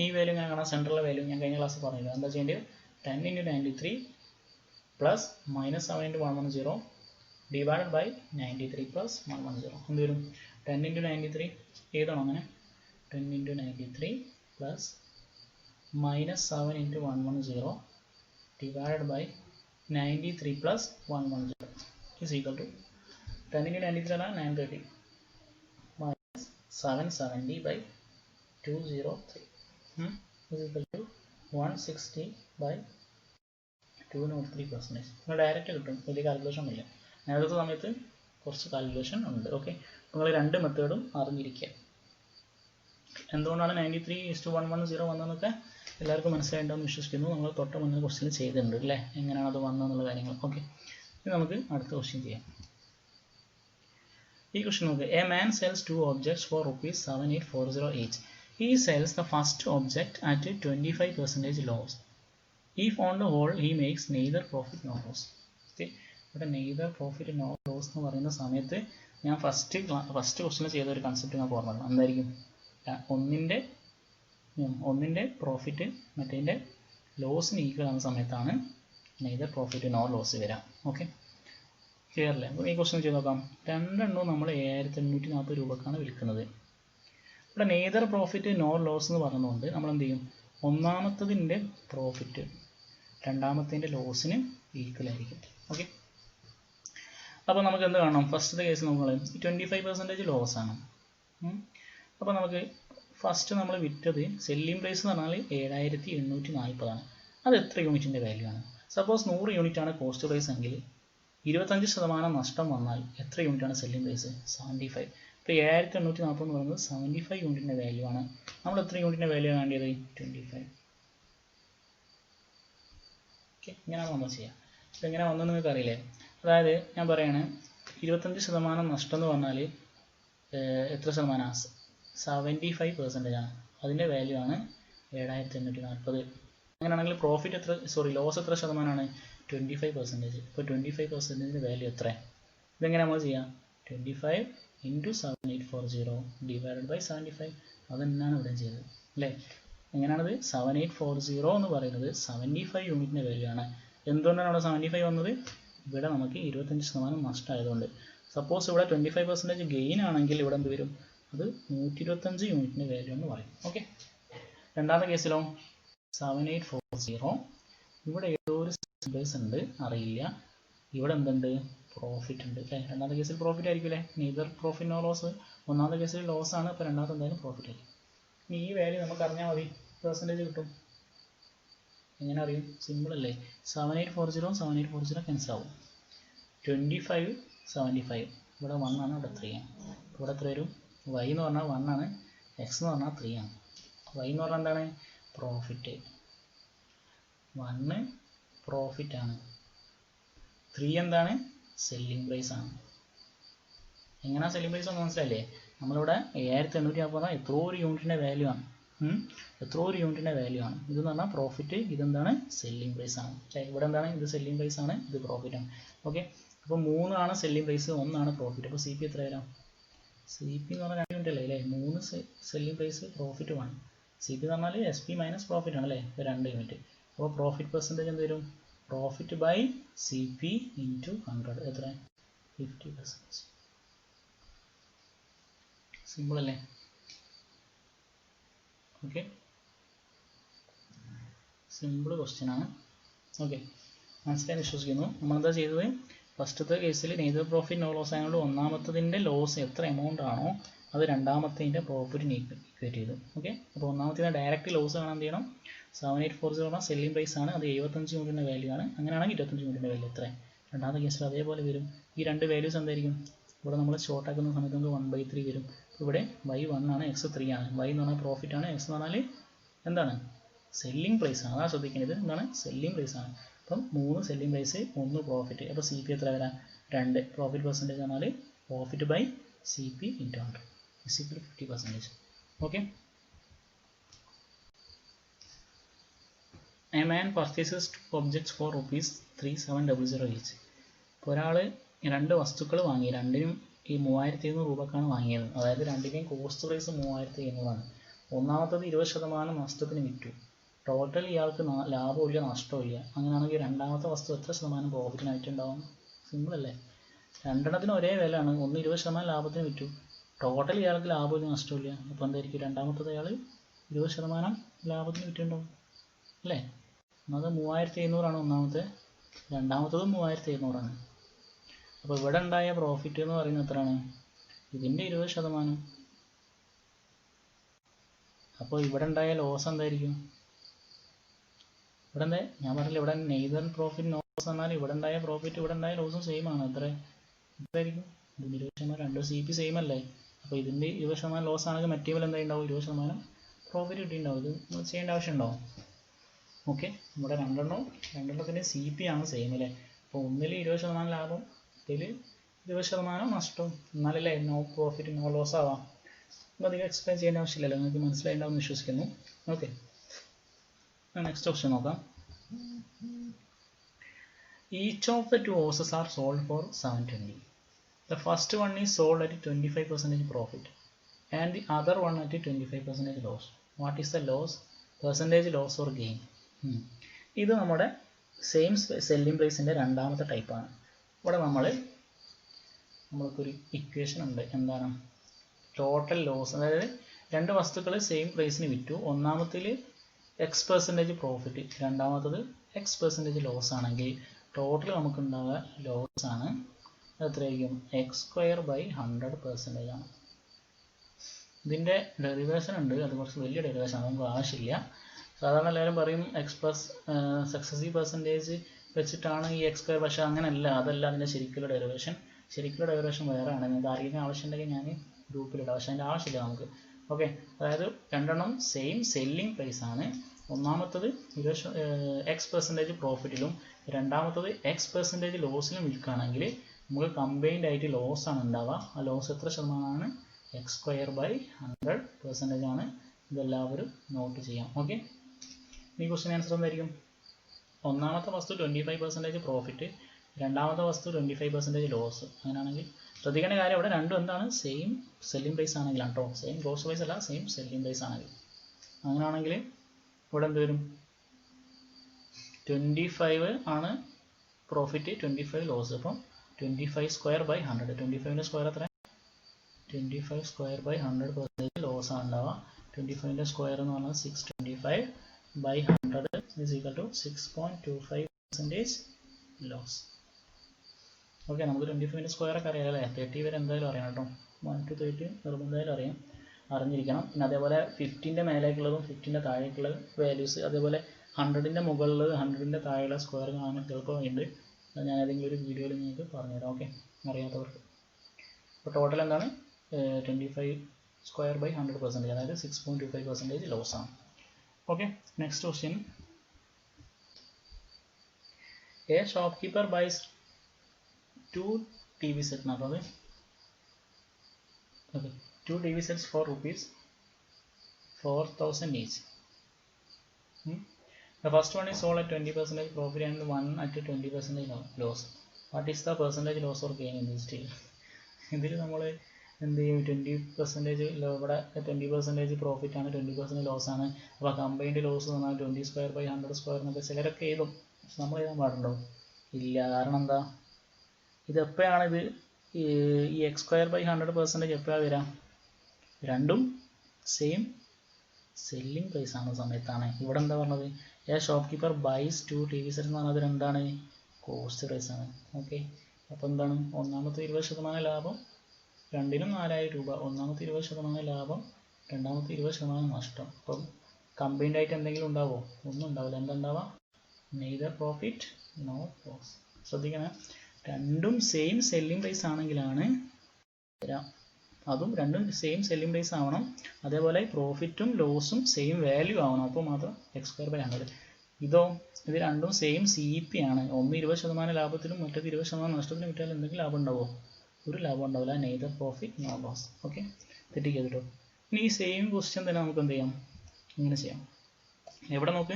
ഈ വാല്യൂ ഞാൻ കാണാം, സെൻട്രലിലെ വാല്യൂ ഞാൻ കഴിഞ്ഞ ക്ലാസ് പറഞ്ഞില്ല. എന്താ ചെയ്യേണ്ടത്? 10 × 93 പ്ലസ് -7 × 110 ഡിവൈഡഡ് ബൈ 93 പ്ലസ് 110. എന്ത് വരും? 10 × 93 എഴുതണം അങ്ങനെ. 10 × 93 plus -7 × 110 divided by 93 plus 110 is equal to 10 × 93 ആണ് 930 minus 770 by 203 is equal to 160 by 203%. നിങ്ങൾ ഡയറക്റ്റ് കിട്ടും, വലിയ കാൽക്കുലേഷൻ ഇല്ല. നേരത്തെ സമയത്ത് കുറച്ച് കാൽക്കുലേഷൻ ഉണ്ട്. ഓക്കെ, നിങ്ങൾ രണ്ട് മെത്തേഡും അറിഞ്ഞിരിക്കുക. എന്തുകൊണ്ടാണ് 93:110 വന്നതെന്നൊക്കെ എല്ലാവർക്കും മനസ്സിലായിട്ടുണ്ടെന്ന് വിശ്വസിക്കുന്നു. നമ്മൾ തൊട്ട് മുന്നേ ക്വസ്റ്റ്യൻ ചെയ്തിട്ടുണ്ട് അല്ലേ, എങ്ങനെയാണ് അത് വന്നതെന്നുള്ള കാര്യങ്ങൾ. ഓക്കെ, ഇനി നമുക്ക് അടുത്ത ക്വസ്റ്റ്യൻ ചെയ്യാം. ഈ ക്വസ്റ്റ്യൻ നോക്കുക. A man cells 2 objects for ₹7840 each. He sells the first object at 25% loss. If on the whole he makes neither profit nor loss. Okay, ഇവിടെ neither profit nor loss എന്ന് പറയുന്ന സമയത്ത് ഞാൻ ഫസ്റ്റ് ക്വസ്റ്റ്യൻ ചെയ്ത ഒരു concept ഞാൻ പറഞ്ഞതാണ്. എന്തായിരിക്കും? ഒന്നിൻ്റെ പ്രോഫിറ്റ് മറ്റേതിൻ്റെ ലോസിന് ഈക്വൽ ആവുന്ന സമയത്താണ് നെയ്തർ പ്രോഫിറ്റ് നോർ ലോസ് വരാം. ഓക്കെ, ക്ലിയർ അല്ലേ? അപ്പോൾ ഈ ക്വസ്റ്റ്യൻ ചെയ്ത് നോക്കാം. രണ്ടെണ്ണവും നമ്മൾ 7840 രൂപക്കാണ് വിൽക്കുന്നത്. ഇവിടെ നെയ്തർ പ്രോഫിറ്റ് നോർ ലോസ് എന്ന് പറഞ്ഞതുകൊണ്ട് നമ്മൾ എന്ത് ചെയ്യും? ഒന്നാമത്തതിൻ്റെ പ്രോഫിറ്റ് രണ്ടാമത്തതിൻ്റെ ലോസിന് ഈക്വൽ ആയിരിക്കും. ഓക്കെ, അപ്പോൾ നമുക്ക് എന്ത് കാണണം? ഫസ്റ്റത്തെ കേസ് നമ്മൾ 25% ലോസ് ആണ്. അപ്പോൾ നമുക്ക് ഫസ്റ്റ് നമ്മൾ വിറ്റത് സെല്ലിംഗ് പ്രൈസ് എന്ന് പറഞ്ഞാൽ 7840 ആണ്. അത് എത്ര യൂണിറ്റിൻ്റെ വാല്യൂ ആണ്? സപ്പോസ് 100 യൂണിറ്റ് ആണ് കോസ്റ്റ് പ്രൈസ് എങ്കിൽ 25% നഷ്ടം വന്നാൽ എത്ര യൂണിറ്റ് ആണ് സെല്ലിംഗ് പ്രൈസ്? 75. ഇപ്പോൾ 7840 എന്ന് പറയുന്നത് 75 യൂണിറ്റിൻ്റെ വാല്യൂ ആണ്. നമ്മൾ എത്ര യൂണിറ്റിൻ്റെ വാല്യൂ വേണ്ടിയത്? 25. ഓക്കെ, ഇങ്ങനെയാണ് നമ്മൾ ചെയ്യുക. അപ്പോൾ എങ്ങനെ വന്നെന്ന് നിങ്ങൾക്ക് അറിയില്ലേ? അതായത് ഞാൻ പറയുകയാണ്, 25% നഷ്ടം എന്ന് പറഞ്ഞാൽ എത്ര ശതമാനമാണ്? 75% ആണ്. അതിൻ്റെ വാല്യൂ ആണ് 7840. അങ്ങനെയാണെങ്കിൽ പ്രോഫിറ്റ് ലോസ് എത്ര ശതമാനമാണ്? 25%. ഇപ്പോൾ 25%ൻ്റെ വാല്യൂ എത്ര? ഇതെങ്ങനെ നമ്മൾ ചെയ്യാം? 25 × 7840 ഡിവൈഡഡ് ബൈ 75. അത് തന്നെയാണ് ഇവിടെ ചെയ്തത് അല്ലേ? എങ്ങനെയാണത്? 7840 എന്ന് പറയുന്നത് 75 യൂണിറ്റിൻ്റെ വാല്യൂ ആണ്. എന്തുകൊണ്ടാണ് അവിടെ 75 വന്നത്? ഇവിടെ നമുക്ക് 25% നഷ്ടമായതുകൊണ്ട്. സപ്പോസ് ഇവിടെ 25% ഗെയിൻ ആണെങ്കിൽ ഇവിടെ എന്ത് വരും? അത് 125 യൂണിറ്റിൻ്റെ വാല്യൂ എന്ന് പറയും. ഓക്കെ, രണ്ടാമത്തെ കേസിലോ 7840. ഇവിടെ ഏതോ ഒരു ബേസ് ഉണ്ട്, അറിയില്ല. ഇവിടെ എന്തുണ്ട്? പ്രോഫിറ്റ് ഉണ്ട് അല്ലേ? രണ്ടാമത്തെ കേസിൽ പ്രോഫിറ്റ് ആയിരിക്കും അല്ലേ? Neither profit no loss. ഒന്നാമത്തെ കേസിൽ ലോസ് ആണ്, അപ്പോൾ രണ്ടാമത്തെ എന്തായാലും പ്രോഫിറ്റ് ആയിരിക്കും. ഇനി ഈ വാല്യൂ നമുക്ക് അറിഞ്ഞാൽ മതി, പെർസെൻറ്റേജ് കിട്ടും. എങ്ങനെ അറിയും? സിമ്പിൾ അല്ലേ? 7840 7840 ക്യാൻസൽ ആവും. 25 75. ഇവിടെ 1 ആണ്, ഇവിടെ 3 ആണ്. ഇവിടെ എത്ര വരും? y എന്ന് പറഞ്ഞാൽ 1 ആണ്, x എന്ന് പറഞ്ഞാൽ 3 ആണ്. y എന്ന് പറഞ്ഞാൽ എന്താണ്? പ്രോഫിറ്റ്. 1 പ്രോഫിറ്റ് ആണ്, 3 എന്താണ്? സെല്ലിംഗ് പ്രൈസ് ആണ്. എങ്ങനെയാണ് സെല്ലിംഗ് പ്രൈസ് ഒന്ന് മനസ്സിലായില്ലേ? നമ്മളിവിടെ 7840 എത്രയോ ഒരു യൂണിറ്റിൻ്റെ വാല്യൂ ആണ്. എത്രയോ ഒരു യൂണിറ്റിൻ്റെ വാല്യൂ ആണ്. ഇതെന്ന് പറഞ്ഞാൽ പ്രോഫിറ്റ്, ഇതെന്താണ്? സെല്ലിംഗ് പ്രൈസ് ആണ്. ഇവിടെ എന്താണ്? ഇത് സെല്ലിംഗ് പ്രൈസ് ആണ്, ഇത് പ്രോഫിറ്റ് ആണ്. ഓക്കെ, അപ്പോൾ 3 ആണ് സെല്ലിംഗ് പ്രൈസ്, 1 ആണ് പ്രോഫിറ്റ്. അപ്പോൾ CP എത്ര വരാം? CP എന്ന് പറഞ്ഞാൽ 2 യൂണിറ്റ് അല്ലേ? 3 സെല്ലിംഗ് പ്രൈസ്, പ്രോഫിറ്റ് 1. CP എന്ന് പറഞ്ഞാൽ SP മൈനസ് പ്രോഫിറ്റ് ആണ് അല്ലേ? 2 യൂണിറ്റ്. അപ്പോൾ പ്രോഫിറ്റ് പെർസെൻറ്റേജ് എന്ത് വരും? പ്രോഫിറ്റ് ബൈ CP × 100 എത്ര? 50%. സിമ്പിൾ അല്ലേ? ഓക്കെ, സിമ്പിൾ ക്വസ്റ്റ്യൻ ആണ്. ഓക്കെ, മനസ്സിലായി വിശ്വസിക്കുന്നു. നമ്മളെന്താ ചെയ്തത്? ഫസ്റ്റത്തെ കേസിൽ നെയ്തർ പ്രോഫിറ്റ് നോ ലോസ് ആയതുകൊണ്ട് ഒന്നാമത്തതിൻ്റെ ലോസ് എത്ര എമൗണ്ട് ആണോ അത് രണ്ടാമത്തേതിൻ്റെ പ്രോഫിറ്റിന് ഇക്വേറ്റ് ചെയ്തു. ഓക്കെ, അപ്പോൾ ഒന്നാമത്തേത് ഡയറക്റ്റ് ലോസ് കാണാൻ എന്ത് ചെയ്യണം? 7840 പറഞ്ഞാൽ സെല്ലിംഗ് പ്രൈസ് ആണ്, അത് 75 യൂണിറ്റിൻ്റെ വാല്യൂ ആണ്. അങ്ങനെയാണെങ്കിൽ 25 യൂണിറ്റിൻ്റെ വാല്യൂ എത്ര? രണ്ടാമത്തെ കേസിൽ അതേപോലെ വരും. ഈ രണ്ട് വാല്യൂസ് എന്തായിരിക്കും? ഇവിടെ നമ്മൾ ഷോർട്ട് ആക്കുന്ന സമയത്ത് നമുക്ക് 1/3 വരും. ഇവിടെ y1 ആണ്, x3 ആണ്. y എന്ന് പറഞ്ഞാൽ പ്രോഫിറ്റ് ആണ്, x എന്ന് പറഞ്ഞാൽ എന്താണ്? സെല്ലിംഗ് പ്രൈസ് ആണ്. അതാണ് ശ്രദ്ധിക്കേണ്ടത്. എന്താണ്? സെല്ലിംഗ് പ്രൈസ് ആണ്. അപ്പം 3 സെല്ലിംഗ് പ്രൈസ്, 1 പ്രോഫിറ്റ്. അപ്പോൾ CP എത്ര വരാം? 2. പ്രോഫിറ്റ് പെർസെൻറ്റേജ് പറഞ്ഞാൽ profit by CP into 100 is equal to 50%. Okay, a man purchases 2 objects for ₹3700 each. ഇപ്പോൾ ഒരാൾ 2 വസ്തുക്കൾ വാങ്ങി, രണ്ടിനും ഈ 3700 രൂപക്കാണ് വാങ്ങിയത്. അതായത് രണ്ടിൻ്റെയും കോസ്റ്റ് പ്രൈസ് 3700 ആണ്. ഒന്നാമത്തത് 20% നഷ്ടത്തിന് വിറ്റു. ടോട്ടൽ ഇയാൾക്ക് ലാഭമില്ല, നഷ്ടമില്ല. അങ്ങനെയാണെങ്കിൽ രണ്ടാമത്തെ വസ്തു എത്ര ശതമാനം പ്രോഫിറ്റിനായിട്ടുണ്ടാവും? സിമ്പിൾ അല്ലേ? രണ്ടെണ്ണത്തിന് ഒരേ വിലയാണ്. ഒന്ന് 20% ലാഭത്തിന് വിറ്റു. ടോട്ടൽ ഇയാൾക്ക് ലാഭമില്ല, നഷ്ടമില്ല. അപ്പോൾ എന്തായിരിക്കും? രണ്ടാമത്തത് അയാൾ 20% ലാഭത്തിന് വിറ്റുണ്ടാവും അല്ലേ? അത് 3700 ആണ് ഒന്നാമത്തെ, രണ്ടാമത്തതും 3700 ആണ്. അപ്പോൾ ഇവിടെ ഉണ്ടായ പ്രോഫിറ്റ് എന്ന് പറയുന്നത് എത്രയാണ്? ഇതിൻ്റെ 20%. അപ്പോൾ ഇവിടെ ഉണ്ടായ ലോസ് എന്തായിരിക്കും? ഇവിടെ എന്താ ഞാൻ പറഞ്ഞില്ല, ഇവിടെ നെയ്തർ പ്രോഫിറ്റ് നോ ലോസ് എന്നാൽ ഇവിടെ ഉണ്ടായ പ്രോഫിറ്റ് ഇവിടെ ഉണ്ടായ ലോസും സെയിം ആണ്. എത്രയായിരിക്കും? ഇതിൻ്റെ 20%. രണ്ടും CP സെയിം അല്ലേ? അപ്പോൾ ഇതിൻ്റെ 20% ലോസ് ആണെങ്കിൽ മറ്റേ പോലെ എന്തായിട്ടുണ്ടാവും? 20% പ്രോഫിറ്റ് കിട്ടിയിട്ടുണ്ടാവും. ഇത് നമ്മൾ ചെയ്യേണ്ട ആവശ്യമുണ്ടാവും. ഓക്കെ, ഇവിടെ രണ്ടെണ്ണത്തിൻ്റെ CP ആണ് സെയിം അല്ലേ? അപ്പോൾ ഒന്നിൽ 20% ലാഭം, ഇതിൽ 20% നഷ്ടം. എന്നാലല്ലേ നോ പ്രോഫിറ്റ് നോ ലോസ് ആവാം. അപ്പോൾ അധികം എക്സ്പ്ലെയിൻ ചെയ്യേണ്ട ആവശ്യമില്ലല്ലോ, നിങ്ങൾക്ക് മനസ്സിലായിട്ടുണ്ടാവും വിശ്വസിക്കുന്നു. ഓക്കെ, നെക്സ്റ്റ് ക്വസ്റ്റ്യൻ നോക്കാം. Each of the 2 houses are sold for 720. The first one is sold at 25% profit and the other one at 25% loss. What is the loss? Percentage loss or gain? ഇത് നമ്മുടെ same selling പ്രൈസിൻ്റെ രണ്ടാമത്തെ ടൈപ്പാണ്. ഇവിടെ നമ്മൾക്കൊരു equation ഉണ്ട്. എന്താണ്? Total loss. അതായത് രണ്ട് വസ്തുക്കൾ സെയിം പ്രൈസിന് വിറ്റു. ഒന്നാമത്തിൽ X% പ്രോഫിറ്റ്, രണ്ടാമത്തത് X% ലോസ് ആണെങ്കിൽ ടോട്ടൽ നമുക്കുണ്ടാവുക ലോസ് ആണ്. എത്രയായിരിക്കും? x²/100% ആണ്. ഇതിൻ്റെ ഡെറിവേഷൻ ഉണ്ട്, അത് കുറച്ച് വലിയ ഡെറിവേഷൻ ആണ്, നമുക്ക് ആവശ്യമില്ല. സാധാരണ എല്ലാവരും പറയും സക്സസീവ് പെർസെൻറ്റേജ് വെച്ചിട്ടാണ് ഈ x², പക്ഷേ അങ്ങനെയല്ല, അതല്ല അതിൻ്റെ ശരിക്കുള്ള ഡെറിവേഷൻ. ശരിക്കുള്ള ഡെറിവേഷൻ വേറെയാണ്. നിങ്ങൾക്ക് ആരെങ്കിലും ആവശ്യമുണ്ടെങ്കിൽ ഞാൻ ഗ്രൂപ്പിലിടാം, പക്ഷേ അതിൻ്റെ ആവശ്യമില്ല നമുക്ക്. ഓക്കെ, അതായത് രണ്ടെണ്ണം സെയിം സെല്ലിംഗ് പ്രൈസ് ആണ്. ഒന്നാമത്തത് X% പ്രോഫിറ്റിലും രണ്ടാമത്തത് X% ലോസിലും വിൽക്കുകയാണെങ്കിൽ നമുക്ക് കമ്പൈൻഡ് ആയിട്ട് ലോസ് ആണ് ഉണ്ടാവുക. ആ ലോസ് എത്ര ശതമാനമാണ്? x²/100% ആണ്. ഇതെല്ലാവരും നോട്ട് ചെയ്യാം. ഓക്കെ, ഈ ക്വസ്റ്റ്യൻ ആൻസർ എന്തായിരിക്കും? ഒന്നാമത്തെ വസ്തു 25% പ്രോഫിറ്റ്, രണ്ടാമത്തെ വസ്തു 25% ലോസ്. അങ്ങനെയാണെങ്കിൽ ശ്രദ്ധിക്കേണ്ട കാര്യം ഇവിടെ രണ്ടും എന്താണ്? സെയിം സെല്ലിംഗ് പ്രൈസ് ആണെങ്കിലാണ് കേട്ടോ. സെയിം കോസ്റ്റ് പ്രൈസ് അല്ല, സെയിം സെല്ലിംഗ് പ്രൈസ് ആണെങ്കിൽ. അങ്ങനെയാണെങ്കിൽ ഇവിടെ എന്ത് വരും? 25 ആണ് പ്രോഫിറ്റ്, 25 ലോസ്. അപ്പം 25² 25ൻ്റെ സ്ക്വയർ എത്ര? 25² ലോസ് ആണ് ഉണ്ടാവുക. 25ൻ്റെ സ്ക്വയർ എന്ന് പറഞ്ഞാൽ 625/100 is equal to 6.25% loss. Okay, നമുക്ക് 25ൻ്റെ സ്ക്വയർ ഒക്കെ അറിയാം അല്ലേ? 30 വരെ എന്തായാലും അറിയാം കേട്ടോ. 1 to 30 നിർബന്ധമായാലും അറിഞ്ഞിരിക്കണം. പിന്നെ അതേപോലെ 50ൻ്റെ മേലേക്കുള്ളതും 50ൻ്റെ താഴേക്കുള്ള വാല്യൂസ്, അതേപോലെ 100ൻ്റെ മുകളിൽ 100ൻ്റെ താഴെയുള്ള സ്ക്വയർ കാണാൻ എളുപ്പമുണ്ട്. അത് ഞാൻ ഏതെങ്കിലും ഒരു വീഡിയോയിൽ നിങ്ങൾക്ക് പറഞ്ഞുതരാം. ഓക്കെ, അറിയാത്തവർക്ക്. അപ്പോൾ ടോട്ടൽ എന്താണ്? 25²/100%, അതായത് 6.25% ലോസ് ആണ്. Okay, next question. A shopkeeper buys 2 TV set നടന്നത്. Okay, 2 TV sets for ₹4,000 each. The first one is sold at 20% profit and one at 20% loss. What is the percentage loss or gain in this deal? ഇതിൽ നമ്മൾ എന്ത് ചെയ്യും? 20% ഇവിടെ 20% profit ആണ്, 20% loss ആണ്. അപ്പോൾ combined loss എന്ന് പറഞ്ഞാൽ 20²/100² എന്നൊക്കെ ചിലരൊക്കെ എഴുതും. നമ്മൾ എഴുതാൻ പാടുണ്ടോ? ഇല്ല. കാരണം എന്താ? ഇതെപ്പോഴാണ് ഈ x²/100% എപ്പോഴാണ് വരാം? രണ്ടും സെയിം സെല്ലിംഗ് പ്രൈസ് ആണ് സമയത്താണ്. ഇവിടെ എന്താ പറഞ്ഞത്? A shopkeeper buys 2 TV sets എന്ന് പറഞ്ഞത് എന്താണ്? കോസ്റ്റ് പ്രൈസ് ആണ്. ഓക്കെ, അപ്പോൾ എന്താണ്? ഒന്നാമത്തെ 20% ലാഭം, രണ്ടിനും 4000 രൂപ. ഒന്നാമത്തെ 20% ലാഭം, രണ്ടാമത്തെ 20% നഷ്ടം. അപ്പം കമ്പൈൻഡ് ആയിട്ട് എന്തെങ്കിലും ഉണ്ടാവോ? ഒന്നും ഉണ്ടാവില്ല. എന്താ ഉണ്ടാവുക? Neither profit nor loss. ശ്രദ്ധിക്കണം, രണ്ടും സെയിം സെല്ലിംഗ് പ്രൈസ് ആണെങ്കിലാണ് അതും രണ്ടും സെയിം സെല്ലിംഗ് പ്രൈസ് ആവണം. അതേപോലെ പ്രോഫിറ്റും ലോസും സെയിം വാല്യൂ ആവണം. അപ്പോൾ മാത്രം x²/100. ഇതോ, ഇത് രണ്ടും സെയിം CP ആണ്. ഒന്ന് 20% ലാഭത്തിലും മറ്റേത് 20% നഷ്ടത്തിലും വിറ്റാൽ എന്തെങ്കിലും ലാഭം ഉണ്ടാവോ? ഒരു ലാഭം ഉണ്ടാവില്ല. Neither profit nor loss. Okay, തെറ്റിക്കരുത് കേട്ടോ. ഇനി ഈ സെയിം ക്വസ്റ്റ്യൻ തന്നെ നമുക്ക് എന്ത് ചെയ്യാം? ഇങ്ങനെ ചെയ്യാം. എവിടെ നോക്ക്,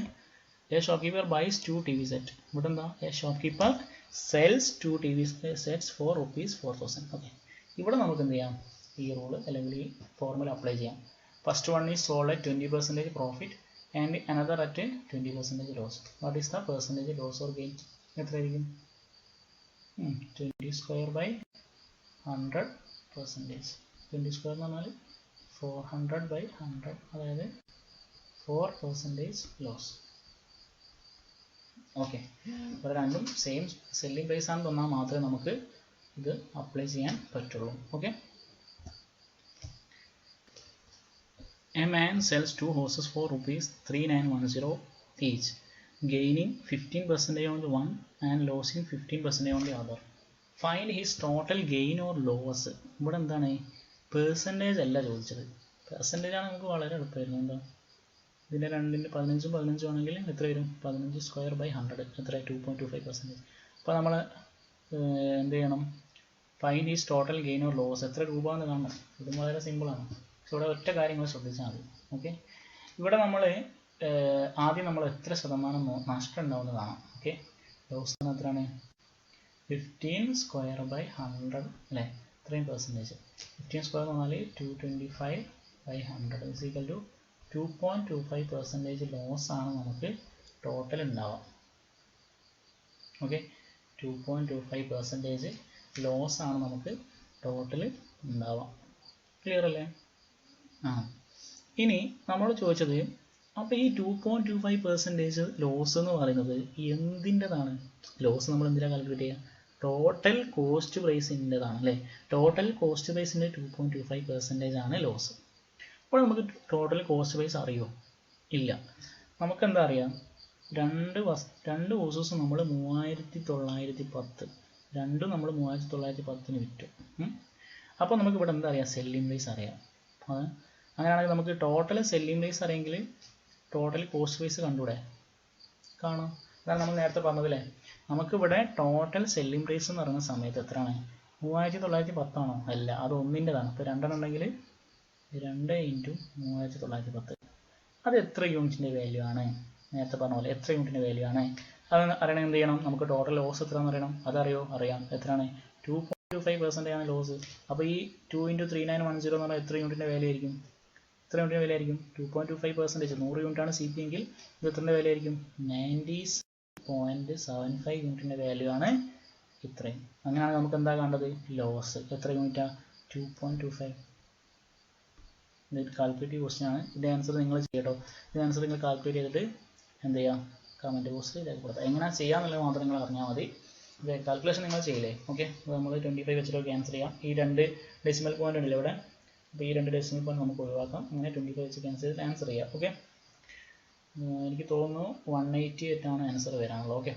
a shopkeeper buys 2 TV set. ഇവിടെ എന്താ? A shopkeeper sells 2 TV sets for ₹4,000. Okay, ഇവിടെ നമുക്ക് എന്ത് ചെയ്യാം? ഈ റൂള് അല്ലെങ്കിൽ ഈ ഫോർമുല അപ്ലൈ ചെയ്യാം. First one is sold at 20% profit and another at 20% loss. What is the percentage loss or gain? എത്രയായിരിക്കും? 20²/100%. 20² എന്ന് പറഞ്ഞാൽ 400/100, അതായത് 4% ലോസ്. ഓക്കെ, അപ്പോൾ രണ്ടും സെയിം സെല്ലിംഗ് പ്രൈസ് ആണെന്ന് തോന്നാൽ മാത്രമേ നമുക്ക് ഇത് അപ്ലൈ ചെയ്യാൻ പറ്റുള്ളൂ. Okay, a man cells 2 horses for ₹3910 each, gaining 15% on the one and losing 15% on the other. Find his total gain or loss. ഇവിടെ എന്താണ്? പെർസെൻറ്റേജ് അല്ല ചോദിച്ചത്. പെർസെൻറ്റേജ് ആണ് നമുക്ക് വളരെ എളുപ്പമായിരുന്നു. എന്താ, ഇതിൻ്റെ രണ്ടിൻ്റെ 15 ആണെങ്കിൽ എത്ര വരും? 15²/100 എത്ര? 2.25%. അപ്പോൾ നമ്മൾ എന്ത് ചെയ്യണം? Find is total gain or loss. എത്ര രൂപ എന്ന് കാണണം. ഇത് വളരെ സിമ്പിളാണ്. പക്ഷെ ഇവിടെ ഒറ്റ കാര്യങ്ങൾ ശ്രദ്ധിച്ചാൽ മതി. ഓക്കെ, ഇവിടെ നമ്മൾ ആദ്യം നമ്മൾ എത്ര ശതമാനം നഷ്ടം ഉണ്ടാവുമെന്ന് കാണാം. ഓക്കെ, ലോസ് എത്രയാണ്? 15²/100 അല്ലേ? ഇത്രയും പെർസെൻറ്റേജ്. 15² എന്ന് പറഞ്ഞാൽ 225/100 is equal to 2.25% ലോസ് ആണ് നമുക്ക് ടോട്ടൽ ഉണ്ടാവുക. ഓക്കെ, 2.25% ലോസ് ആണ് നമുക്ക് ടോട്ടൽ ഉണ്ടാവുക. ക്ലിയർ അല്ലേ? ഇനി നമ്മൾ ചോദിച്ചത്, അപ്പോൾ ഈ 2.25% ലോസ് എന്ന് പറയുന്നത് എന്തിൻ്റെതാണ്? ലോസ് നമ്മൾ എന്തിനാണ് കാൽക്കുലേറ്റ് ചെയ്യുക? ടോട്ടൽ കോസ്റ്റ് പ്രൈസിൻ്റെതാണ് അല്ലേ? ടോട്ടൽ കോസ്റ്റ് പ്രൈസിൻ്റെ 2.25% ആണ് ലോസ്. അപ്പോൾ നമുക്ക് ടോട്ടൽ കോസ്റ്റ് പ്രൈസ് അറിയുമോ? ഇല്ല. നമുക്കെന്താ അറിയാം? രണ്ട് ഹോസസ് നമ്മൾ 3910, രണ്ടും നമ്മൾ 3910 വിറ്റു. അപ്പോൾ നമുക്ക് ഇവിടെ എന്താ അറിയാം? സെല്ലിംഗ് പ്രൈസ് അറിയാം. അങ്ങനെയാണെങ്കിൽ നമുക്ക് ടോട്ടൽ സെല്ലിംഗ് പ്രൈസ് അറിയെങ്കിൽ ടോട്ടൽ കോസ്റ്റ് പ്രൈസ് കണ്ടൂടെ? കാണാം. അതാണ് നമ്മൾ നേരത്തെ പറഞ്ഞതില്ലേ, നമുക്കിവിടെ ടോട്ടൽ സെല്ലിംഗ് പ്രൈസ് എന്ന് പറയുന്ന സമയത്ത് എത്രയാണ്? 3910 ആണോ? അല്ല, അത് ഒന്നിൻ്റെതാണ്. ഇപ്പോൾ രണ്ടെണ്ണം ഉണ്ടെങ്കിൽ 2 × 3910. അത് എത്ര യൂണിറ്റിൻ്റെ വാല്യൂ ആണ്? നേരത്തെ പറഞ്ഞ പോലെ എത്ര യൂണിറ്റിൻ്റെ വാല്യൂ ആണ്? അത് അറിയണം. എന്ത് ചെയ്യണം? നമുക്ക് ടോട്ടൽ ലോസ് എത്രയാണെന്ന് അറിയണം. അതറിയോ? അറിയാം. എത്രയാണ്? 2.25% ആണ് ലോസ്. അപ്പോൾ ഈ 2 × 3910 എന്ന് പറഞ്ഞാൽ എത്ര യൂണിറ്റിൻ്റെ വാല്യൂ ആയിരിക്കും? എത്ര യൂണിറ്റിൻ്റെ വാല്യൂ ആയിരിക്കും? 2.25%. 100 യൂണിറ്റാണ് CP എങ്കിൽ ഇത് എത്രൻ്റെ വാല്യൂ ആയിരിക്കും? 90.75 യൂണിറ്റിൻ്റെ വാല്യൂ ആണ് ഇത്രയും. അങ്ങനെയാണെങ്കിൽ നമുക്ക് എന്താ കണ്ടത്? ലോസ് എത്ര യൂണിറ്റാണ്? 2.25. ഇത് കാൽക്കുലേറ്റീവ് ക്വസ്റ്റ്യൻ ആണ്. ഇതിൻ്റെ ആൻസർ നിങ്ങൾ ചെയ്യട്ടോ. ഇതിൻ്റെ ആൻസർ നിങ്ങൾ കാൽക്കുലേറ്റ് ചെയ്തിട്ട് എന്ത് ചെയ്യുക? കമൻറ്റ് ബോക്സിൽ രേഖപ്പെടുത്തുക. എങ്ങനെ ചെയ്യാമെന്നുള്ളത് മാത്രം നിങ്ങൾ അറിഞ്ഞാൽ മതി. ഇത് കാൽക്കുലേഷൻ നിങ്ങൾ ചെയ്യില്ലേ? ഓക്കെ, അപ്പോൾ നമ്മൾ 25 വെച്ചിട്ടൊക്കെ ആൻസർ ചെയ്യാം. ഈ 2 ഡെസിമൽ പോയിന്റ് ഉണ്ടല്ലോ ഇവിടെ. അപ്പോൾ ഈ 2 ഡെസിമൽ പോയിന്റ് നമുക്ക് ഒഴിവാക്കാം. അങ്ങനെ 25 വെച്ച് ആൻസർ ചെയ്യാം. ഓക്കെ, എനിക്ക് തോന്നുന്നു 188 ആണ് ആൻസർ വരാനുള്ളത്. ഓക്കെ,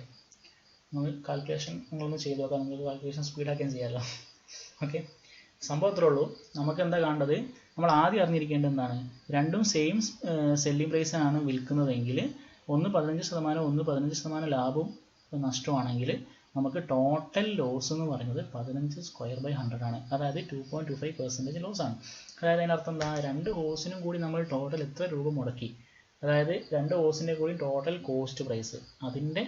നമ്മൾ കാൽക്കുലേഷൻ നിങ്ങളൊന്ന് ചെയ്ത് നോക്കാം. നിങ്ങൾക്ക് കാൽക്കുലേഷൻ സ്പീഡാക്കുകയും ചെയ്യാമല്ലോ. ഓക്കെ, സംഭവം അത്രേ ഉള്ളൂ. നമുക്ക് എന്താ കാണേണ്ടത്? നമ്മൾ ആദ്യം അറിഞ്ഞിരിക്കേണ്ടത് എന്താണ്? രണ്ടും സെയിം സെല്ലിംഗ് പ്രൈസാണ് വിൽക്കുന്നതെങ്കിൽ ഒന്ന് 15%, ഒന്ന് 15% ലാഭവും നഷ്ടമാണെങ്കിൽ നമുക്ക് ടോട്ടൽ ലോസ് എന്ന് പറയുന്നത് 15²/100 ആണ്. അതായത് 2.25% ലോസ് ആണ്. അതായത് അതിനർത്ഥം എന്താ? 2 ഹോസിനും കൂടി നമ്മൾ ടോട്ടൽ എത്ര രൂപ മുടക്കി? അതായത് 2 ഹോസിൻ്റെ കൂടി ടോട്ടൽ കോസ്റ്റ് പ്രൈസ് അതിൻ്റെ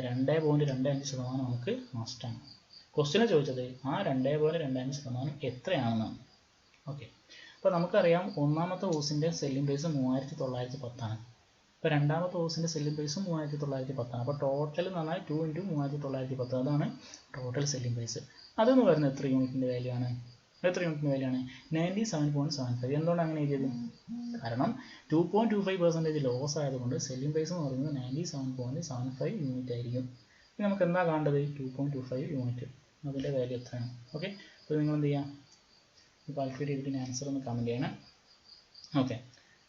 2.25% നമുക്ക് നഷ്ടമാണ്. ക്വസ്റ്റ്യനെ ചോദിച്ചത് ആ 2.25% എത്രയാണെന്നാണ്. ഓക്കെ, അപ്പോൾ നമുക്കറിയാം ഒന്നാമത്തെ ഹോസിൻ്റെ സെല്ലിംഗ് പ്രൈസ് 3910 ആണ്. ഇപ്പോൾ രണ്ടാമത്തെ ഹോസിൻ്റെ സെല്ലിംഗ് പ്രൈസും 3910 ആണ്. അപ്പോൾ ടോട്ടൽ എന്ന് പറഞ്ഞാൽ 2 × 3910, അതാണ് ടോട്ടൽ സെല്ലിംഗ് പ്രൈസ്. അതെന്ന് പറയുന്നത് എത്ര യൂണിറ്റിൻ്റെ വാല്യൂ ആണ്? എത്ര യൂണിറ്റിൻ്റെ വാല്യൂ ആണ്? 97.75. എന്തുകൊണ്ട് അങ്ങനെ എഴുതിയത്? കാരണം 2.25% ലോസ് ആയതുകൊണ്ട് സെല്ലിംഗ് പ്രൈസ് എന്ന് പറയുന്നത് 97.75 യൂണിറ്റ് ആയിരിക്കും. ഇനി നമുക്ക് എന്താ കാണേണ്ടത്? 2.25 യൂണിറ്റ്. അതിൻ്റെ വാല്യൂ എത്രയാണ്? ഓക്കെ, അപ്പോൾ നിങ്ങൾ എന്ത് ചെയ്യാം? കാൽക്കുലേറ്റ് ചെയ്തിട്ട് ആൻസർ ഒന്ന് കമൻറ്റ് ചെയ്യണം. ഓക്കെ,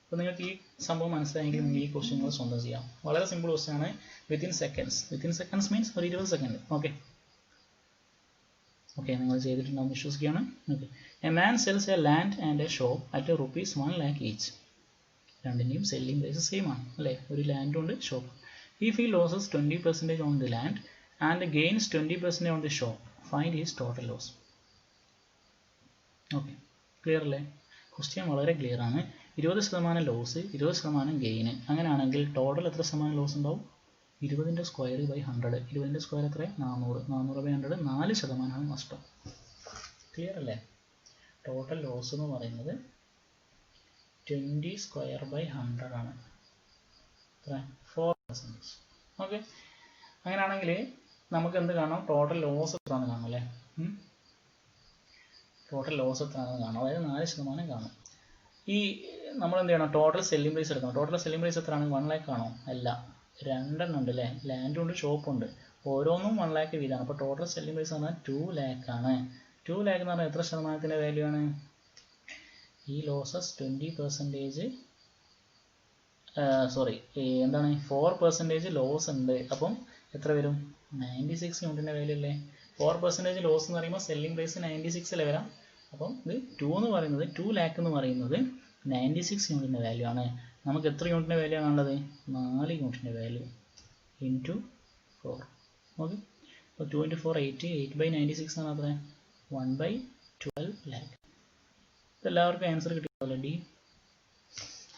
അപ്പോൾ നിങ്ങൾക്ക് ഈ സംഭവം മനസ്സിലായെങ്കിൽ നിങ്ങൾ ഈ ക്വസ്റ്റ്യൻ നിങ്ങൾ സ്വന്തം ചെയ്യാം. വളരെ സിമ്പിൾ ക്വസ്റ്റ്യൻ ആണ്. വിത്തിൻ സെക്കൻഡ്സ് മീൻസ് ഒരു 20 സെക്കൻഡ്. ഓക്കെ, നിങ്ങൾ ചെയ്തിട്ടുണ്ടാവും വിശ്വസിക്കുകയാണ്. Okay, a man sells a land and a shop at ₹1 lakh each. രണ്ടിൻ്റെയും സെല്ലിംഗ് പ്രൈസ് സെയിം ആണ് അല്ലേ? ഒരു ലാൻഡും ഉണ്ട് shop. If he losses 20% on the land and gains 20% on the shop, find his total loss. Okay, clear അല്ലേ? Question വളരെ clear ആണ്. 20% loss, 20% gain. അങ്ങനെയാണെങ്കിൽ ടോട്ടൽ എത്ര ശതമാനം ലോസ് ഉണ്ടാവും? 20ൻ്റെ സ്ക്വയർ ബൈ 100. 20ൻ്റെ സ്ക്വയർ എത്ര? 400. 400 ബൈ 100, 4% നഷ്ടം. ക്ലിയർ അല്ലേ? ടോട്ടൽ ലോസ് എന്ന് പറയുന്നത് 20 സ്ക്വയർ ബൈ 100 ആണ്. എത്ര? 4%. ഓക്കെ, അങ്ങനെയാണെങ്കിൽ നമുക്ക് എന്ത് കാണാം? ടോട്ടൽ ലോസ് എത്രയാണെന്ന് കാണാം അല്ലേ? ടോട്ടൽ ലോസ് എത്രയാണെന്ന് കാണാം, അതായത് 4% കാണും. ഈ നമ്മൾ എന്ത് ചെയ്യണം? ടോട്ടൽ സെല്ലിംഗ് പ്രൈസ് എടുക്കണം. ടോട്ടൽ സെല്ലിംഗ് പ്രൈസ് എത്രയാണ്? 1 lakh ആണോ? അല്ല, 2 ഉണ്ട് അല്ലേ? ലാൻഡും ഉണ്ട് ഷോപ്പും ഉണ്ട്. ഓരോന്നും 1 lakh വീതമാണ്. അപ്പോൾ ടോട്ടൽ സെല്ലിംഗ് പ്രൈസ് പറഞ്ഞാൽ 2 lakh ആണ്. 2 lakh എന്ന് പറഞ്ഞാൽ എത്ര ശതമാനത്തിൻ്റെ വാല്യൂ ആണ്? ഈ ലോസസ് 20%, എന്താണ്, 4% ലോസ് ഉണ്ട്. അപ്പം എത്ര വരും? 96 യൂണിറ്റിൻ്റെ വാല്യൂ അല്ലേ? 4% ലോസ് എന്ന് പറയുമ്പോൾ സെല്ലിംഗ് പ്രൈസ് 96 അല്ലേ വരാം. അപ്പം ഇത് 2 എന്ന് പറയുന്നത്, 2 lakh എന്ന് പറയുന്നത് 96 യൂണിറ്റിൻ്റെ വാല്യൂ ആണ്. നമുക്ക് എത്ര യൂണിറ്റിൻ്റെ വാല്യൂ ആണുള്ളത്? 4 യൂണിറ്റിൻ്റെ വാല്യൂ ഇൻറ്റു 4. ഓക്കെ, അപ്പോൾ 2 × 4 8, 8/96 ആണ്. അത്ര 1/12 lakh. എല്ലാവർക്കും ആൻസർ കിട്ടിയല്ലോ? ഡി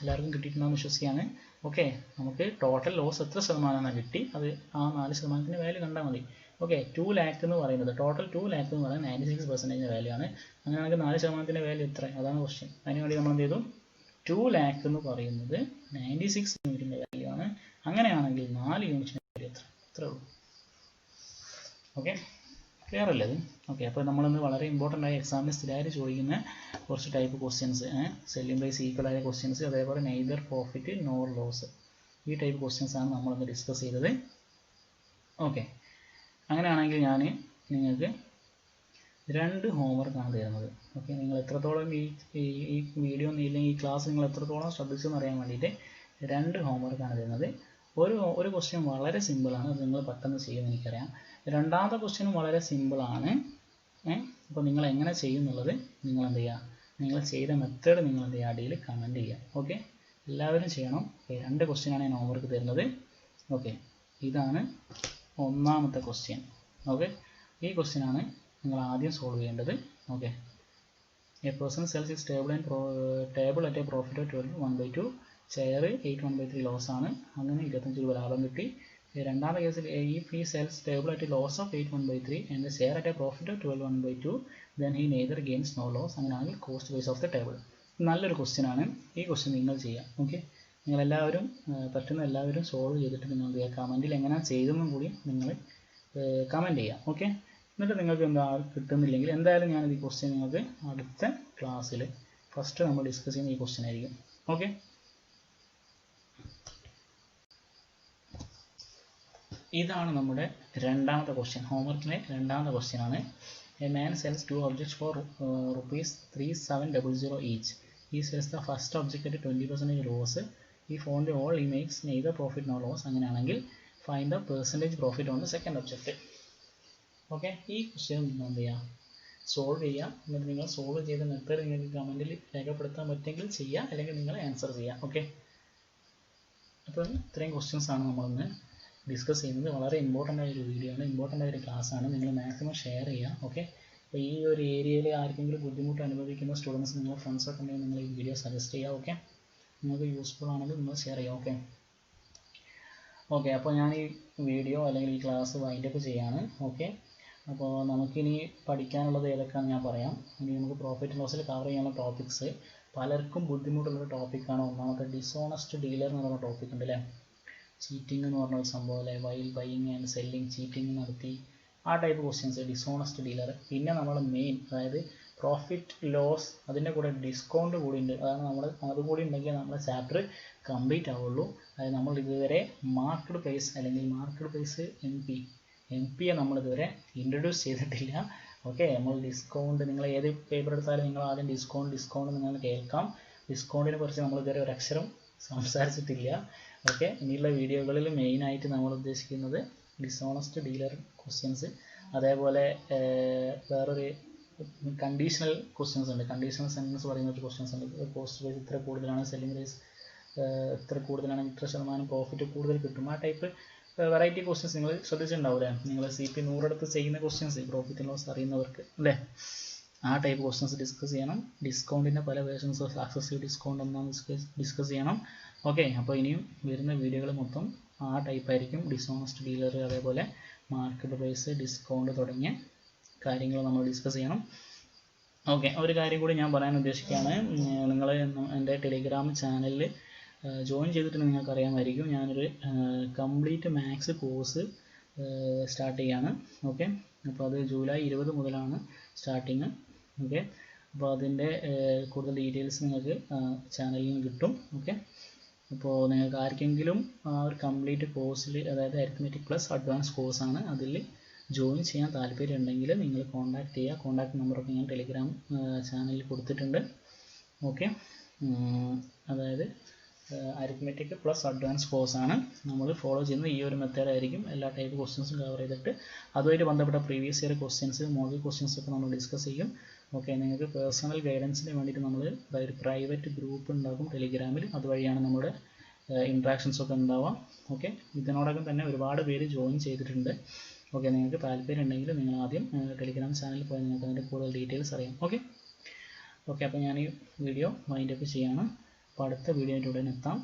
എല്ലാവർക്കും കിട്ടിയിട്ടുണ്ടെന്ന് വിശ്വസിക്കുകയാണ്. ഓക്കെ, നമുക്ക് ടോട്ടൽ ലോസ് എത്ര ശതമാനമാണ് കിട്ടി, അത് ആ 4%ൻ്റെ വാല്യൂ കണ്ടാൽ മതി. ഓക്കെ, 2 lakh എന്ന് പറയുന്നത്, ടോട്ടൽ 2 lakh എന്ന് പറയുന്നത് 96% വാല്യൂ ആണ്. അങ്ങനെയാണെങ്കിൽ 4%ൻ്റെ വാല്യൂ എത്ര? അതാണ് ക്വസ്റ്റ്യൻ. അതിനുവേണ്ടി നമ്മൾ എന്ത് ചെയ്തു? 2 lakh എന്ന് പറയുന്നത് 96 യൂണിറ്റിൻ്റെ വാല്യൂ ആണ്. അങ്ങനെയാണെങ്കിൽ 4 യൂണിറ്റിൻ്റെ വാല്യൂ എത്ര? ഇത്രേ ഉള്ളൂ. ഓക്കെ, ക്ലിയർ അല്ലേ അത്? ഓക്കെ, അപ്പോൾ നമ്മളിന്ന് വളരെ ഇമ്പോർട്ടൻ്റ് ആയ എക്സാമിന് സ്ഥിരമായിട്ട് ചോദിക്കുന്ന കുറച്ച് type questions, selling price equal ആയ ക്വസ്റ്റ്യൻസ്, അതേപോലെ നെയ്തർ പ്രോഫിറ്റ് നോർ ലോസ്, ഈ ടൈപ്പ് ക്വസ്റ്റ്യൻസ് ആണ് നമ്മളിന്ന് ഡിസ്കസ് ചെയ്തത്. ഓക്കെ, അങ്ങനെയാണെങ്കിൽ ഞാൻ നിങ്ങൾക്ക് 2 ഹോംവർക്കാണ് തരുന്നത്. ഓക്കെ, നിങ്ങൾ എത്രത്തോളം ഈ വീഡിയോ ഇല്ലെങ്കിൽ ഈ ക്ലാസ് നിങ്ങൾ എത്രത്തോളം ശ്രദ്ധിച്ചെന്ന് അറിയാൻ വേണ്ടിയിട്ട് 2 ഹോംവർക്കാണ് തരുന്നത്. ഒരു ക്വസ്റ്റ്യൻ വളരെ സിമ്പിളാണ്, അത് നിങ്ങൾ പെട്ടെന്ന് ചെയ്യുമെന്ന് എനിക്കറിയാം. രണ്ടാമത്തെ ക്വസ്റ്റ്യനും വളരെ സിമ്പിളാണ്. അപ്പോൾ നിങ്ങൾ എങ്ങനെ ചെയ്യുന്നുള്ളത് നിങ്ങൾ എന്ത് ചെയ്യുക? നിങ്ങൾ ചെയ്ത മെത്തേഡ് നിങ്ങൾ എന്ത് ചെയ്യുക? അടിയിൽ കമൻറ്റ് ചെയ്യുക. ഓക്കെ, എല്ലാവരും ചെയ്യണം. 2 ക്വസ്റ്റ്യനാണ് ഞാൻ ഹോംവർക്ക് തരുന്നത്. ഓക്കെ, ഇതാണ് ഒന്നാമത്തെ ക്വസ്റ്റ്യൻ. ഓക്കെ, ഈ ക്വസ്റ്റ്യനാണ് നിങ്ങൾ ആദ്യം സോൾവ് ചെയ്യേണ്ടത്. Okay, a person sells is table at a profit of 1/2, chair 8/1/3 loss ആണ്. അങ്ങനെ 25 രൂപ ലാഭം കിട്ടി. രണ്ടാമത്തെ കേസിൽ if he sells table at loss of 8/1/3 and chair at a profit of 12/1/2, then he neither gains no loss. അങ്ങനെയാണെങ്കിൽ cost base of the table. നല്ലൊരു question ആണ്. ഈ ക്വസ്റ്റ്യൻ നിങ്ങൾ ചെയ്യാം. ഓക്കെ, നിങ്ങളെല്ലാവരും പറ്റുന്ന എല്ലാവരും സോൾവ് ചെയ്തിട്ട് നിങ്ങൾ എന്ത് ചെയ്യുക? കമൻറ്റിൽ എങ്ങനെ ചെയ്തെന്നും കൂടി നിങ്ങൾ കമൻറ്റ് ചെയ്യാം. ഓക്കെ, എന്നിട്ട് നിങ്ങൾക്ക് എന്താ കിട്ടുന്നില്ലെങ്കിൽ എന്തായാലും ഞാനിത് ഈ ക്വസ്റ്റ്യൻ നിങ്ങൾക്ക് അടുത്ത ക്ലാസ്സിൽ ഫസ്റ്റ് നമ്മൾ ഡിസ്കസ് ചെയ്യുന്ന ഈ ക്വസ്റ്റ്യൻ ആയിരിക്കും. ഓക്കെ, ഇതാണ് നമ്മുടെ രണ്ടാമത്തെ ക്വസ്റ്റ്യൻ. ഹോംവർക്കിലെ രണ്ടാമത്തെ ക്വസ്റ്റ്യൻ ആണ്. A man cells 2 objects for ₹3700 each. He sells the first object at 20% loss. If on the whole he makes neither profit nor loss. അങ്ങനെയാണെങ്കിൽ find the percentage profit on the second object. Okay, ഈ question നിങ്ങൾ എന്ത് ചെയ്യുക? Solve ചെയ്യുക. എന്നിട്ട് നിങ്ങൾ solve ചെയ്ത method നിങ്ങൾക്ക് കമൻറ്റിൽ രേഖപ്പെടുത്താൻ പറ്റുമെങ്കിൽ ചെയ്യുക, അല്ലെങ്കിൽ നിങ്ങൾ ആൻസർ ചെയ്യുക. ഓക്കെ, അപ്പോൾ ഇത്രയും ക്വസ്റ്റ്യൻസ് ആണ് നമ്മളിന്ന് ഡിസ്കസ് ചെയ്യുന്നത്. വളരെ ഇമ്പോർട്ടൻ്റ് ആയൊരു വീഡിയോ ആണ്, ഇമ്പോർട്ടൻ്റ് ആയൊരു ക്ലാസ് ആണ്. നിങ്ങൾ മാക്സിമം ഷെയർ ചെയ്യുക. ഓക്കെ, അപ്പോൾ ഈ ഒരു ഏരിയയിൽ ആർക്കെങ്കിലും ബുദ്ധിമുട്ട് അനുഭവിക്കുന്ന സ്റ്റുഡൻസ്, നിങ്ങളുടെ ഫ്രണ്ട്സൊക്കെ ഉണ്ടെങ്കിൽ നിങ്ങൾ ഈ വീഡിയോ സജസ്റ്റ് ചെയ്യുക. ഓക്കെ, നിങ്ങൾക്ക് യൂസ്ഫുൾ ആണെങ്കിൽ നിങ്ങൾ ഷെയർ ചെയ്യുക. ഓക്കെ, അപ്പോൾ ഞാൻ ഈ വീഡിയോ അല്ലെങ്കിൽ ഈ ക്ലാസ് വൈൻഡപ്പ് ചെയ്യാണ്. ഓക്കെ, അപ്പോൾ നമുക്കിനി പഠിക്കാനുള്ളത് ഏതൊക്കെയാണെന്ന് ഞാൻ പറയാം. ഇനി നമുക്ക് പ്രോഫിറ്റ് ലോസിൽ കവർ ചെയ്യാനുള്ള ടോപ്പിക്സ്, പലർക്കും ബുദ്ധിമുട്ടുള്ളൊരു ടോപ്പിക്കാണ്. ഒന്നാമത്തെ ഡിസോണസ്റ്റ് ഡീലർ എന്ന് പറയുന്ന ടോപ്പിക് ഉണ്ട് അല്ലേ? ചീറ്റിംഗ് എന്ന് പറഞ്ഞ ഒരു സംഭവം അല്ലേ? While buying and selling, cheating നടത്തി, ആ ടൈപ്പ് ക്വസ്റ്റ്യൻസ്, ഡിസോണസ്റ്റ് ഡീലർ. പിന്നെ നമ്മൾ മെയിൻ, അതായത് പ്രോഫിറ്റ് ലോസ്, അതിൻ്റെ കൂടെ ഡിസ്കൗണ്ട് കൂടി ഉണ്ട്. അതാണ് നമ്മൾ അതുകൂടി ഉണ്ടെങ്കിൽ നമ്മുടെ ചാപ്റ്റർ കംപ്ലീറ്റ് ആവുള്ളൂ. അതായത് നമ്മൾ ഇതുവരെ മാർക്കറ്റ് പ്രൈസ് അല്ലെങ്കിൽ മാർക്കറ്റ് പ്രൈസ് എം പിയെ നമ്മളിതുവരെ ഇൻട്രൊഡ്യൂസ് ചെയ്തിട്ടില്ല. ഓക്കെ, നമ്മൾ ഡിസ്കൗണ്ട്, നിങ്ങൾ ഏത് പേപ്പർ എടുത്താലും നിങ്ങൾ ആദ്യം ഡിസ്കൗണ്ട് നിങ്ങൾ കേൾക്കാം. ഡിസ്കൗണ്ടിനെ കുറിച്ച് നമ്മൾ ഇതുവരെ ഒരു അക്ഷരം സംസാരിച്ചിട്ടില്ല. ഓക്കെ, ഇനിയുള്ള വീഡിയോകളിൽ മെയിനായിട്ട് നമ്മൾ ഉദ്ദേശിക്കുന്നത് ഡിസോണസ്റ്റ് ഡീലർ ക്വസ്റ്റ്യൻസ്, അതേപോലെ വേറൊരു കണ്ടീഷണൽ ക്വസ്റ്റ്യൻസ് ഉണ്ട്. കണ്ടീഷണൽ സെൻറ്റൻസ് പറയുന്ന ഒരു ക്വസ്റ്റ്യൻസ് ഉണ്ട്. കോസ്റ്റ് പ്രൈസ് ഇത്ര കൂടുതലാണ്, സെല്ലിംഗ് പ്രൈസ് ഇത്ര കൂടുതലാണ്, ഇത്ര ശതമാനം പ്രോഫിറ്റ് കൂടുതൽ കിട്ടും. ആ ടൈപ്പ് വെറൈറ്റി ക്വസ്റ്റ്യൻസ് നിങ്ങൾ ശ്രദ്ധിച്ചിട്ടുണ്ടാവില്ലേ? നിങ്ങൾ CP 100 എടുത്ത് ചെയ്യുന്ന ക്വസ്റ്റ്യൻസ്, പ്രോഫിറ്റ് ആൻഡ് ലോസ് അറിയുന്നവർക്ക് അല്ലേ? ആ ടൈപ്പ് ക്വസ്റ്റ്യൻസ് ഡിസ്കസ് ചെയ്യണം. ഡിസ്കൗണ്ടിൻ്റെ പല വേർഷൻസ് ഓഫ് സക്സസീവ് ഡിസ്കൗണ്ട് എന്നാണ് ഡിസ്കസ് ചെയ്യണം. ഓക്കെ, അപ്പോൾ ഇനിയും വരുന്ന വീഡിയോകൾ മൊത്തം ആ ടൈപ്പായിരിക്കും. ഡിസോണസ്റ്റ് ഡീലർ, അതേപോലെ മാർക്കറ്റ് പ്രൈസ്, ഡിസ്കൗണ്ട് തുടങ്ങിയ കാര്യങ്ങൾ നമ്മൾ ഡിസ്കസ് ചെയ്യണം. ഓക്കെ, ഒരു കാര്യം കൂടി ഞാൻ പറയാൻ ഉദ്ദേശിക്കുകയാണ്. നിങ്ങൾ എൻ്റെ ടെലിഗ്രാം ചാനലിൽ ജോയിൻ ചെയ്തിട്ട് നിങ്ങൾക്ക് അറിയാമായിരിക്കും, ഞാനൊരു കംപ്ലീറ്റ് മാത്സ് കോഴ്സ് സ്റ്റാർട്ട് ചെയ്യാണ്. ഓക്കെ, അപ്പോൾ അത് ജൂലൈ 20 മുതലാണ് സ്റ്റാർട്ടിങ്. ഓക്കെ, അപ്പോൾ അതിൻ്റെ കൂടുതൽ ഡീറ്റെയിൽസ് നിങ്ങൾക്ക് ചാനലിൽ നിന്ന് കിട്ടും. ഓക്കെ, അപ്പോൾ നിങ്ങൾക്ക് ആർക്കെങ്കിലും ആ ഒരു കംപ്ലീറ്റ് കോഴ്സിൽ, അതായത് അരിത്മെറ്റിക് പ്ലസ് അഡ്വാൻസ് കോഴ്സാണ്, അതിൽ ജോയിൻ ചെയ്യാൻ താല്പര്യം ഉണ്ടെങ്കിൽ നിങ്ങൾ കോൺടാക്ട് ചെയ്യുക. കോൺടാക്ട് നമ്പറൊക്കെ ഞാൻ ടെലിഗ്രാം ചാനലിൽ കൊടുത്തിട്ടുണ്ട്. ഓക്കെ, അതായത് അരിത്മെറ്റിക് പ്ലസ് അഡ്വാൻസ് കോഴ്സാണ് നമ്മൾ ഫോളോ ചെയ്യുന്നത്. ഈ ഒരു മെത്തേഡായിരിക്കും എല്ലാ ടൈപ്പ് ക്വസ്റ്റ്യൻസും കവർ ചെയ്തിട്ട് അതുമായിട്ട് ബന്ധപ്പെട്ട previous year questions, model questions ഒക്കെ നമ്മൾ ഡിസ്കസ് ചെയ്യും. ഓക്കെ, നിങ്ങൾക്ക് പേഴ്സണൽ ഗൈഡൻസിന് വേണ്ടിയിട്ട് നമ്മൾ ഒരു പ്രൈവറ്റ് ഗ്രൂപ്പ് ഉണ്ടാകും ടെലിഗ്രാമിൽ. അതുവഴിയാണ് നമ്മുടെ ഇൻട്രാക്ഷൻസ് ഒക്കെ ഉണ്ടാവാം. ഓക്കെ, ഇതിനോടകം തന്നെ ഒരുപാട് പേര് ജോയിൻ ചെയ്തിട്ടുണ്ട്. ഓക്കെ, നിങ്ങൾക്ക് താല്പര്യം ഉണ്ടെങ്കിൽ നിങ്ങൾ ആദ്യം ടെലിഗ്രാം ചാനലിൽ പോയി നിങ്ങൾക്ക് അതിൻ്റെ കൂടുതൽ ഡീറ്റെയിൽസ് അറിയാം. ഓക്കെ, അപ്പോൾ ഞാൻ ഈ വീഡിയോ വൈൻഡ് അപ്പ് ചെയ്യാണ്. അപ്പോൾ അടുത്ത വീഡിയോയുടെ ഉടനെ എത്താം.